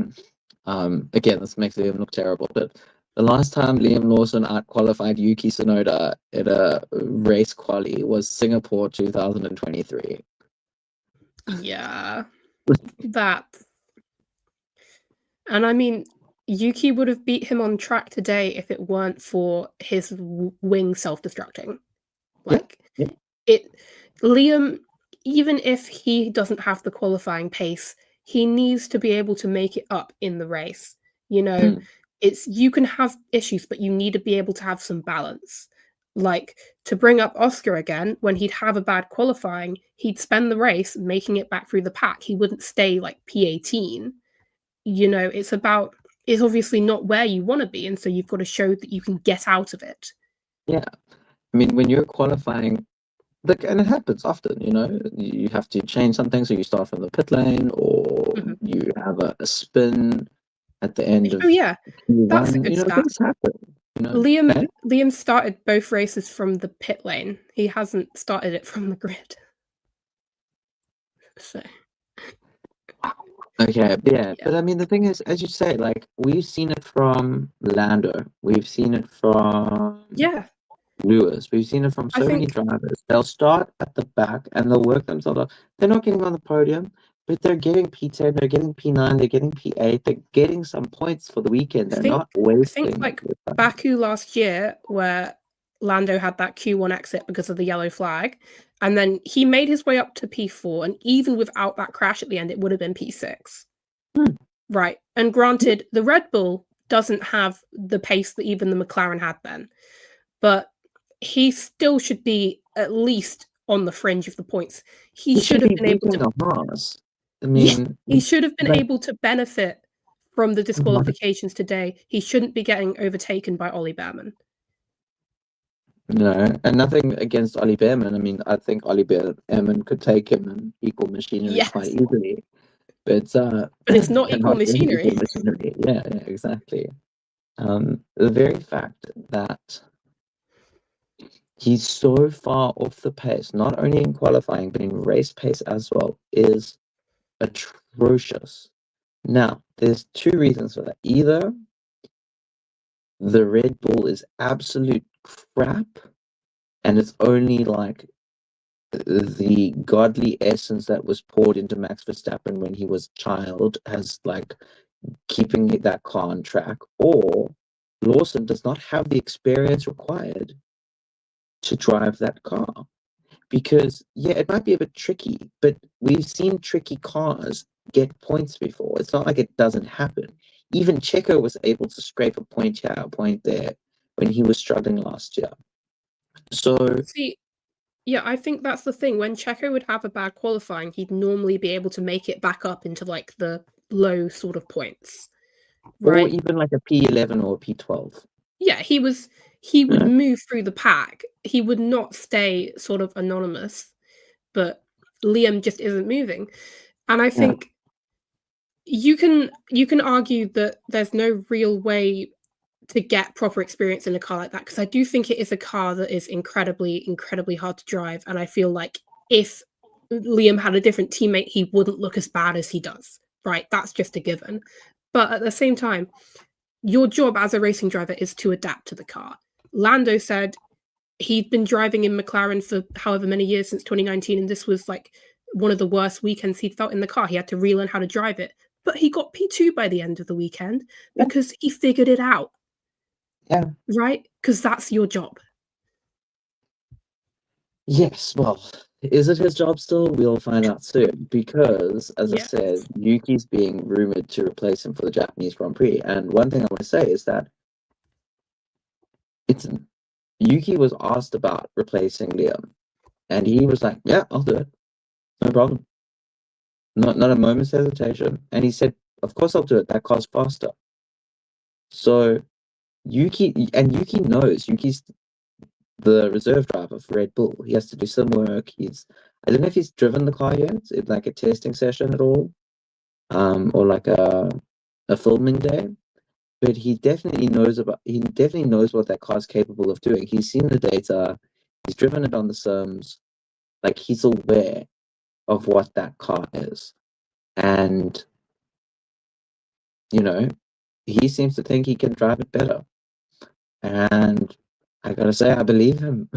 Again, this makes Liam look terrible, but the last time Liam Lawson out-qualified Yuki Tsunoda in a race quali was Singapore 2023. Yeah, that. And I mean, Yuki would have beat him on track today if it weren't for his wing self-destructing. Like, Yeah. it, Liam, even if he doesn't have the qualifying pace, he needs to be able to make it up in the race. You know, it's, you can have issues, but you need to be able to have some balance. Like, to bring up Oscar again, when he'd have a bad qualifying, he'd spend the race making it back through the pack. He wouldn't stay like P18. You know, it's obviously not where you want to be, and so you've got to show that you can get out of it. Yeah. I mean, when you're qualifying, like, and it happens often, you know, you have to change something, so you start from the pit lane, or you have a spin at the end of Oh yeah, that's a Q1. good You know, stat. things happen. You know, Liam started both races from the pit lane. He hasn't started it from the grid. So okay, yeah, but I mean, the thing is, as you say, like, we've seen it from Lando, we've seen it from yeah, Lewis, we've seen it from I so many think drivers. They'll start at the back and they'll work themselves up. They're not getting on the podium, but they're getting P10, they're getting P9, they're getting P8, they're getting some points for the weekend. They're not I think wasting like their time. Baku last year, where Lando had that Q1 exit because of the yellow flag, and then he made his way up to P4, and even without that crash at the end, it would have been P6. Right. And granted, the Red Bull doesn't have the pace that even the McLaren had then, but he still should be at least on the fringe of the points. He should have be been able beating to. a Haas. I Yeah, mean, he should have been like, able to benefit from the disqualifications today. He shouldn't be getting overtaken by Ollie Behrman. no, and nothing against Ollie Behrman. I mean, I think Ollie Behrman could take him in equal machinery quite Yes, easily, but but it's not they're equal not really machinery. equal machinery. Yeah, yeah, exactly. The very fact that he's so far off the pace, not only in qualifying but in race pace as well, is atrocious. Now, there's two reasons for that. Either the Red Bull is absolute crap, and it's only like the godly essence that was poured into Max Verstappen when he was a child has like keeping that car on track, or Lawson does not have the experience required to drive that car. Because yeah, it might be a bit tricky, but we've seen tricky cars get points before. It's not like it doesn't happen. Even Checo was able to scrape a point here, a point there when he was struggling last year. So See, yeah, I think that's the thing. When Checo would have a bad qualifying, he'd normally be able to make it back up into like the low sort of points. or Right. even like a P11 or a P12. Yeah, he was he would Yeah. move through the pack. He would not stay sort of anonymous, but Liam just isn't moving. And I Yeah. think you can argue that there's no real way to get proper experience in a car like that, because I do think it is a car that is incredibly, incredibly hard to drive, and I feel like if Liam had a different teammate, he wouldn't look as bad as he does, right? That's just a given. But at the same time, your job as a racing driver is to adapt to the car. Lando said he'd been driving in McLaren for however many years since 2019, and this was like one of the worst weekends he'd felt in the car. He had to relearn how to drive it. But he got P2 by the end of the weekend Yeah. because he figured it out. Yeah. Right? Because that's your job. Yes, well, is it his job still? We'll find out soon because, as I Yeah. said, Yuki's being rumored to replace him for the Japanese Grand Prix. And one thing I want to say is that it's Yuki was asked about replacing Liam, and he was like, "Yeah, I'll do it. No problem. Not a moment's hesitation." And he said, "Of course I'll do it. That car's faster." So Yuki knows Yuki's the reserve driver for Red Bull. He has to do some work. I don't know if he's driven the car yet, in like a testing session at all, or like a filming day. But he definitely knows what that car's capable of doing. He's seen the data, he's driven it on the sims, like he's aware of what that car is. And you know, he seems to think he can drive it better. And I gotta say, I believe him.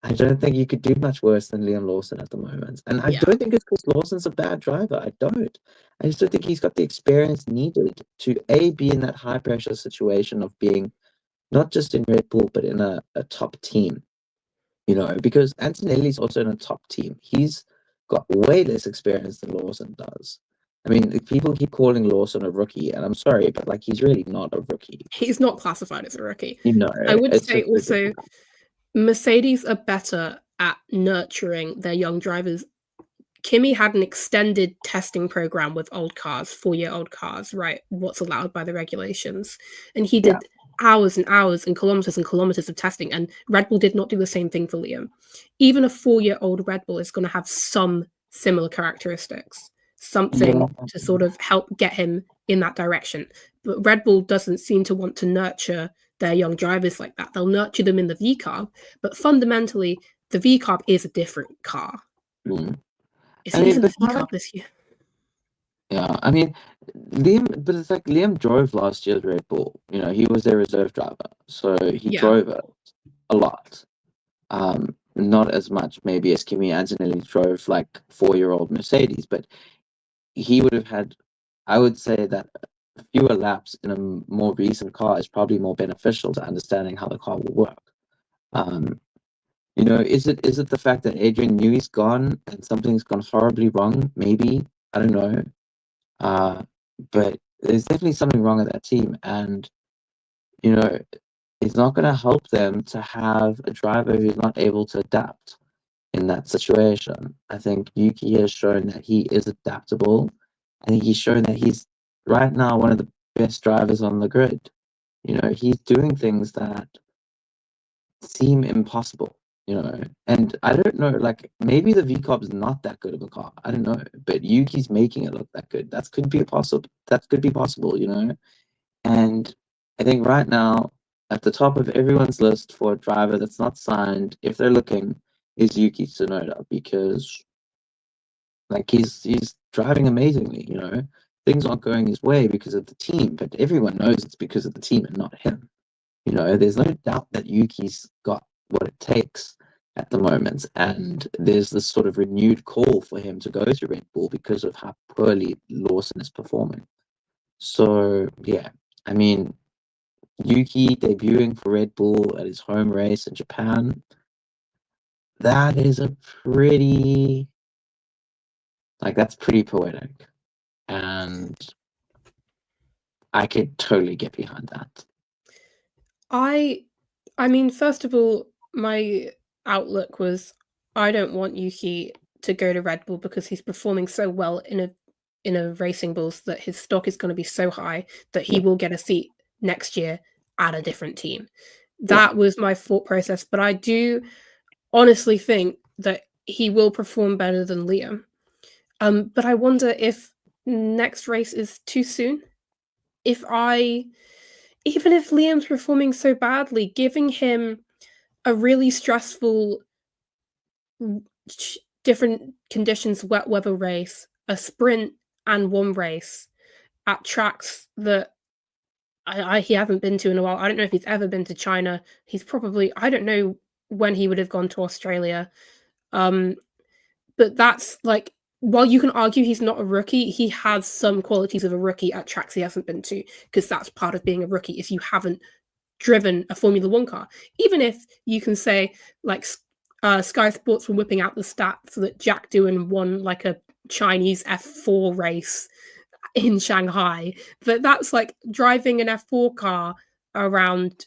I don't think you could do much worse than Liam Lawson at the moment. And I Yeah. don't think it's because Lawson's a bad driver. I don't. I just don't think he's got the experience needed to be in that high pressure situation of being not just in Red Bull, but in a top team. Because Antonelli's also in a top team. He's got way less experience than Lawson does. I mean, people keep calling Lawson a rookie, and I'm sorry, but like he's really not a rookie. He's not classified as a rookie. I would It's say just also Mercedes are better at nurturing their young drivers. Kimmy had an extended testing program with old cars, 4-year-old cars, right? What's allowed by the regulations. And he yeah, did hours and hours and kilometers of testing. And Red Bull did not do the same thing for Liam. Even a 4-year-old Red Bull is going to have some similar characteristics, yeah, something to sort of help get him in that direction. But Red Bull doesn't seem to want to nurture their young drivers like that. They'll nurture them in the V carb, but fundamentally, the V carb is a different car. mm. Is I it mean, even the but V carb this year? yeah, I mean, but it's like Liam drove last year's Red Bull. He was their reserve driver, so he Yeah. drove it a lot. Not as much maybe as Kimi Antonelli drove like 4-year-old Mercedes, but he would have had, I would say that fewer laps in a more recent car is probably more beneficial to understanding how the car will work. Is it the fact that Adrian Newey's gone and something's gone horribly wrong? Maybe. I don't know. But there's definitely something wrong with that team, and it's not going to help them to have a driver who's not able to adapt in that situation. I think Yuki has shown that he is adaptable. I think he's shown that he's right now one of the best drivers on the grid. He's doing things that seem impossible. And I don't know, like maybe the V-Cob's not that good of a car. I don't know, but Yuki's making it look that good. That could be possible. And I think right now, at the top of everyone's list for a driver that's not signed, if they're looking, is Yuki Tsunoda, because like he's driving amazingly. Things aren't going his way because of the team, but everyone knows it's because of the team and not him. There's no doubt that Yuki's got what it takes at the moment, and there's this sort of renewed call for him to go to Red Bull because of how poorly Lawson is performing. So yeah, I mean, Yuki debuting for Red Bull at his home race in Japan, that is that's pretty poetic, and I could totally get behind that. I mean, first of all, my outlook was I don't want Yuki to go to Red Bull because he's performing so well in a racing bulls that his stock is going to be so high that he will get a seat next year at a different team. That was my thought process. But I do honestly think that he will perform better than Liam. But I wonder if next race is too soon. Even if Liam's performing so badly, giving him a really stressful, different conditions, wet weather race, a sprint, and one race at tracks that he hasn't been to in a while. I don't know if he's ever been to China. He's probably, I don't know when he would have gone to Australia. But that's like, while you can argue he's not a rookie, he has some qualities of a rookie at tracks he hasn't been to, because that's part of being a rookie if you haven't driven a Formula One car. Even if you can say, like, Sky Sports were whipping out the stats that Jack Doohan won like a Chinese F4 race in Shanghai, but that's like driving an F4 car around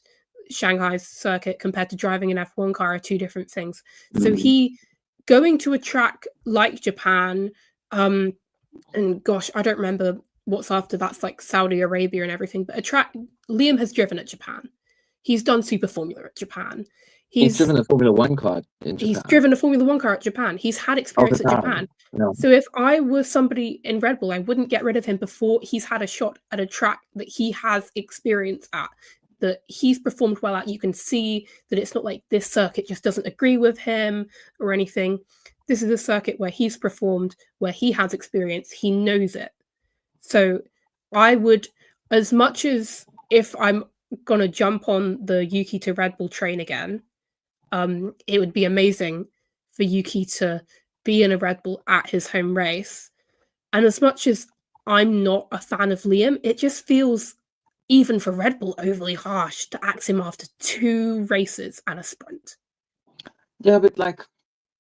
Shanghai's circuit compared to driving an F1 car are two different things. So he going to a track like Japan, and gosh, I don't remember what's after that's, like Saudi Arabia and everything, but a track Liam has driven at Japan. He's done Super Formula at Japan. He's driven a Formula One car in Japan. He's driven a Formula One car at Japan. He's had experience at Japan. No. So if I was somebody in Red Bull, I wouldn't get rid of him before he's had a shot at a track that he has experience at, that he's performed well at. You can see that it's not like this circuit just doesn't agree with him or anything. This is a circuit where he's performed, where he has experience, he knows it. So I would, as much as if I'm going to jump on the Yuki to Red Bull train again, it would be amazing for Yuki to be in a Red Bull at his home race. And as much as I'm not a fan of Liam, it just feels, even for Red Bull, overly harsh to axe him after 2 races and a sprint. Yeah, but like,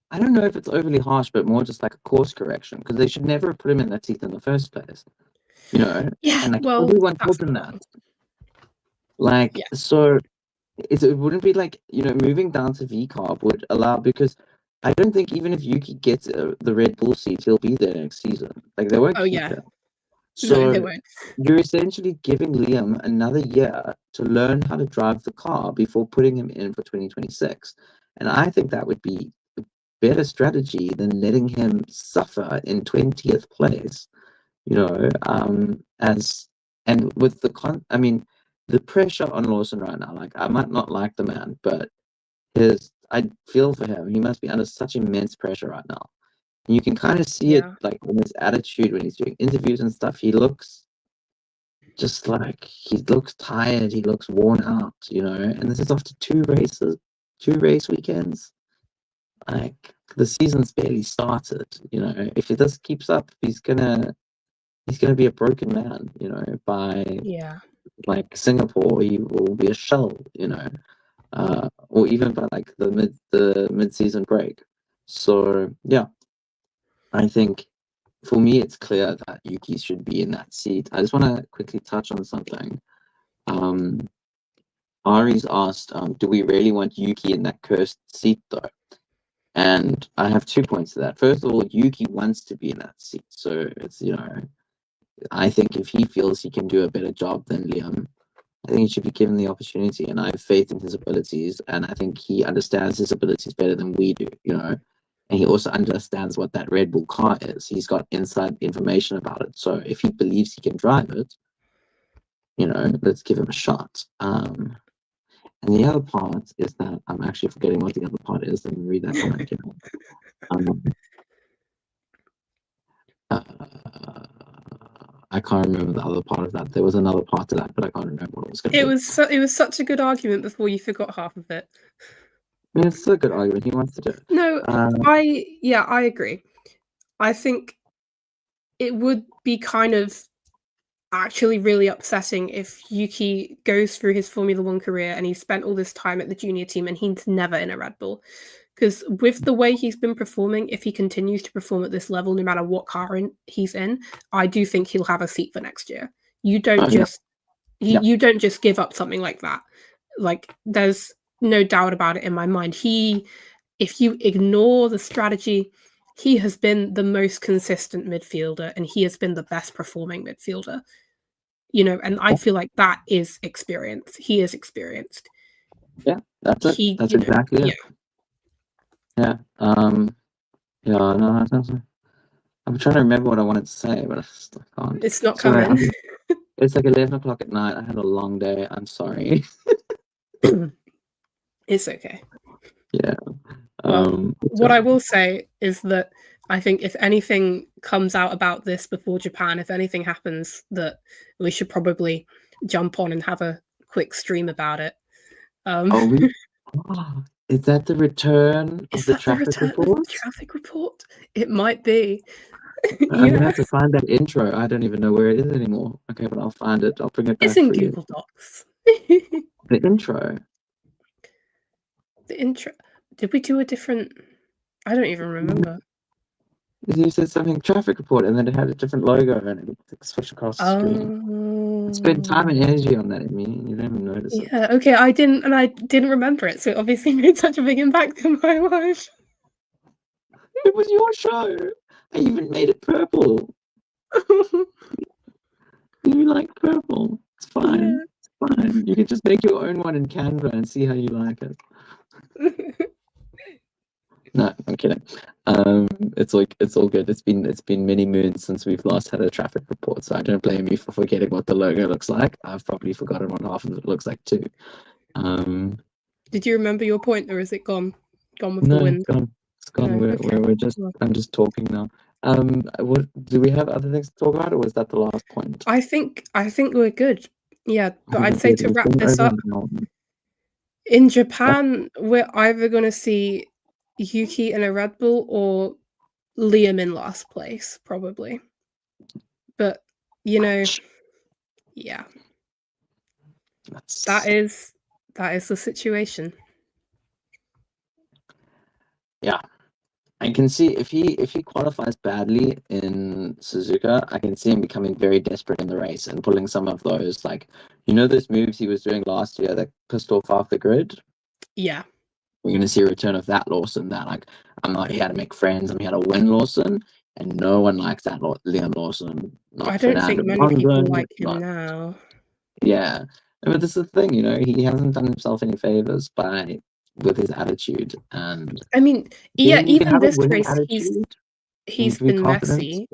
I don't know if it's overly harsh, but more just like a course correction, because they should never have put him in that seat in the first place. You know? Yeah, and like, well, everyone told him that. Like, so it wouldn't be like, you know, moving down to V-Carb would allow, because I don't think even if Yuki gets the Red Bull seat, he'll be there next season. Like, they won't keep him. So no, they won't. You're essentially giving Liam another year to learn how to drive the car before putting him in for 2026. And I think that would be a better strategy than letting him suffer in 20th place, you know, and with the pressure on Lawson right now, like, I might not like the man, but I feel for him. He must be under such immense pressure right now. And you can kind of see it, like, in his attitude when he's doing interviews and stuff. He looks just like, he looks tired. He looks worn out, you know. And this is after 2 race weekends. Like, the season's barely started, you know. If this keeps up, he's gonna be a broken man, you know. By like Singapore, he will be a shell, you know. Or even by like the mid-season break. So yeah, I think for me it's clear that Yuki should be in that seat. I just want to quickly touch on something. Ari's asked, do we really want Yuki in that cursed seat though? And I have 2 points to that. First of all, Yuki wants to be in that seat, so it's, you know, I think if he feels he can do a better job than Liam, I think he should be given the opportunity, and I have faith in his abilities, and I think he understands his abilities better than we do, you know, and he also understands what that Red Bull car is. He's got inside information about it, so if he believes he can drive it, you know, let's give him a shot. And the other part is that I'm actually forgetting what the other part is. Let me read that one again. I can't remember the other part of that. There was another part to that, but I can't remember what it was going to be. It was such a good argument before you forgot half of it. I mean, it's still a good argument. He wants to do it. No, I agree. I think it would be kind of actually really upsetting if Yuki goes through his Formula One career and he's spent all this time at the junior team and he's never in a Red Bull. Because with the way he's been performing, if he continues to perform at this level, no matter what car he's in, I do think he'll have a seat for next year. You don't you don't just give up something like that. Like, there's no doubt about it in my mind. If you ignore the strategy, he has been the most consistent midfielder and he has been the best performing midfielder. You know, and I feel like that is experience. He is experienced. Yeah, that's it. He, That's you know, exactly yeah, it. Yeah. Yeah. No, I'm trying to remember what I wanted to say, but I just can't. it's not Sorry, coming. it's like 11 o'clock at night. I had a long day. I'm sorry. It's okay. Yeah. Well, It's what I alright. will say is that I think if anything comes out about this before Japan, if anything happens, that we should probably jump on and have a quick stream about it. Oh, is that the return of Is the that the traffic return of the reports? traffic report? It might be. I'm gonna Yeah, have to find that intro. I don't even know where it is anymore. Okay, but I'll find it. I'll bring it it's back in for you. Google Docs. The intro. The intro. Did we do a different? I don't even remember. You said something traffic report, and then it had a different logo, and it would switch across the screen. I spent time and Oh, energy on that, Immy. You don't even notice it. yeah. Okay, I didn't remember it, so it obviously made such a big impact in my life. It was your show. I even made it purple. You like purple. It's fine. Yeah. It's fine. You can just make your own one in Canva and see how you like it. No, I'm kidding. It's all good. It's been many moons since we've last had a traffic report, so I don't blame you for forgetting what the logo looks like. I've probably forgotten what half of it looks like too. Did you remember your point, or is it gone? Gone with the No, wind? it's gone. It's gone. No. Okay. We're just. Well, I'm just talking now. What do we have other things to talk about, or was that the last point? I think we're good. Yeah, I but think I'd we're say good. to We've wrap been this over up, an hour. in Yep. Japan, we're either going to see Yuki in a Red Bull or Liam in last place, probably. But you know, yeah, that That's is the situation. yeah. I can see if he qualifies badly in Suzuka, I can see him becoming very desperate in the race and pulling some of those those moves he was doing last year that pissed off half the grid. Yeah, We're going to see a return of that Lawson. That I'm not here to make friends. I'm here to win Lawson, and no one likes that Liam Lawson. I Not don't Fernando think many people Alonso. like him Not now. yeah. But this is the thing, he hasn't done himself any favors with his attitude, and I mean, yeah, you can even have a this winning race, attitude. You he's can be been confident. messy.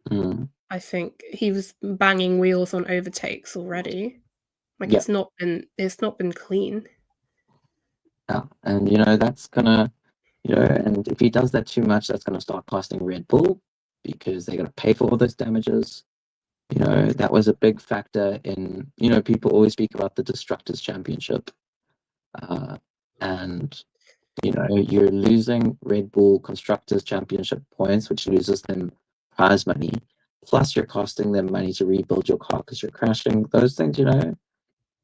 Mm, I think he was banging wheels on overtakes already. Like yeah, it's not been clean. yeah, and that's gonna, and if he does that too much, that's gonna start costing Red Bull because they're gonna pay for all those damages. That was a big factor in, people always speak about the Destructors Championship, and you're losing Red Bull Constructors Championship points, which loses them prize money. Plus, you're costing them money to rebuild your car because you're crashing. Those things,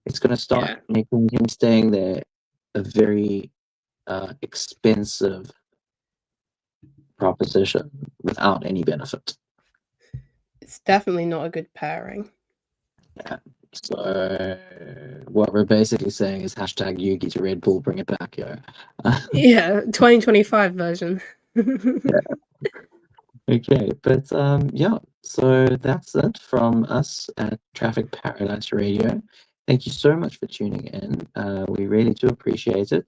it's going to start Yeah, making him staying there a very expensive proposition without any benefit. it's definitely not a good pairing. Yeah. So what we're basically saying is hashtag Yugi to Red Bull, bring it back, yo. Yeah, 2025 version. Yeah. Okay, but yeah, so that's it from us at Traffic Paradise Radio. Thank you so much for tuning in. We really do appreciate it.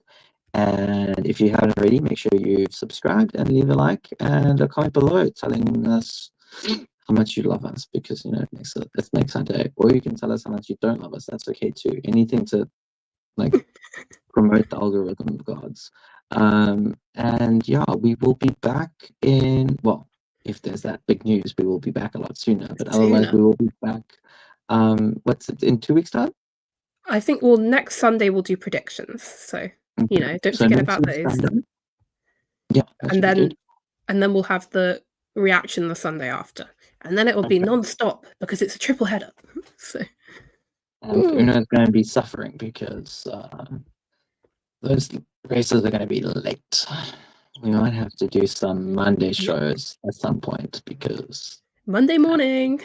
And if you haven't already, make sure you've subscribed and leave a like and a comment below telling us how much you love us, because it makes our day. Or you can tell us how much you don't love us. That's okay too. Anything to promote the algorithm gods. And yeah, we will be back if there's that big news, we will be back a lot sooner. But otherwise, Sooner. we will be back. What's it in 2 weeks' time? I think next Sunday we'll do predictions. So, Okay. don't So forget next about week's those. Sunday. Yeah, that And should be then good. we'll have the reaction the Sunday after. And then it will be Okay. non-stop because it's a triple header. So, And Una's going to be suffering because those races are going to be late. We might have to do some Monday shows at some point because Monday morning.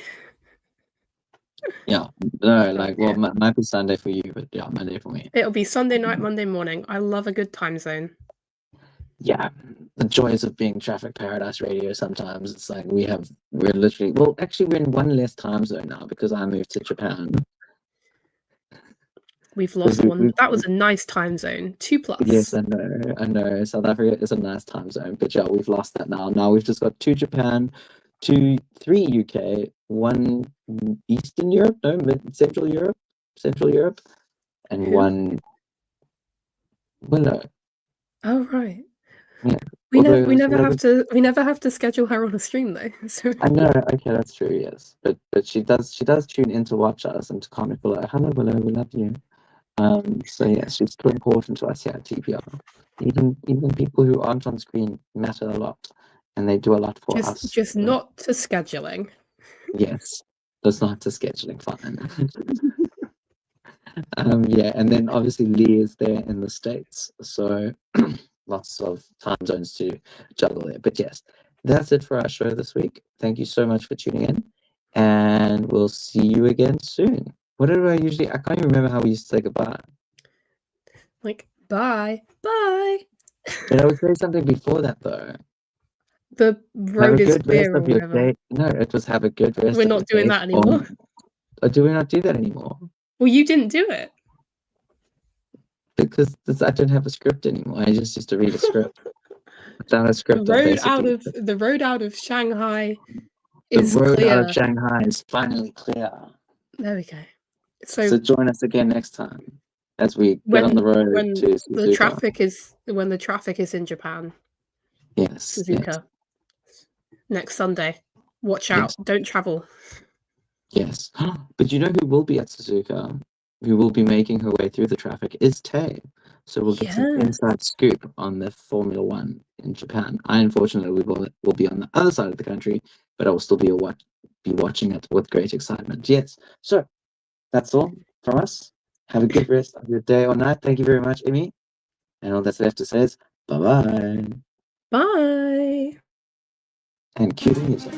yeah, no, Okay. might be Sunday for you, but yeah, Monday for me. It'll be Sunday night, Monday morning. I love a good time zone. Yeah, the joys of being Traffic Paradise Radio. Sometimes it's like we're actually we're in one less time zone now because I moved to Japan. We've lost one. That was a nice time zone. 2+. Yes, I know. South Africa is a nice time zone, but yeah, we've lost that now. Now we've just got 2 Japan, 3 UK, 1 Eastern Europe, no, Central Europe, and Who? 1 Willow. Oh right. Yeah. We Although never have to schedule her on a stream though. So I know, okay, that's true, yes. But she does tune in to watch us and to comment below. Hello, Willow, we love you. So yeah, she's still important to us here at TPR. Even people who aren't on screen matter a lot, and they do a lot for us. just not to scheduling. Yes, that's not to scheduling, fine. Yeah, and then obviously Lee is there in the States, so lots of time zones to juggle there. But yes, that's it for our show this week. Thank you so much for tuning in, and we'll see you again soon. What did I usually? I can't even remember how we used to say goodbye. Like bye. But I would say something before that though. The road is clear or of your whatever. day. No, it was have a good rest. We're not doing that anymore. Or do we not do that anymore? Well, you didn't do it. Because I don't have a script anymore. I just used to read a script. Without a script, The road out of Shanghai is clear. The road out of Shanghai is finally clear. There we go. So join us again next time as we get on the road to Suzuka. When the traffic is in Japan. Yes. Suzuka. Yes. Next Sunday. Watch out. Yes. Don't travel. Yes. But you know who will be at Suzuka? Who will be making her way through the traffic is Tay. So we'll get some inside scoop on the Formula One in Japan. I unfortunately will be on the other side of the country, but I will still be watching it with great excitement. Yes. So that's all from us. Have a good rest of your day or night. Thank you very much, Immy. And all that's left to say is bye-bye. Bye. And cue the music.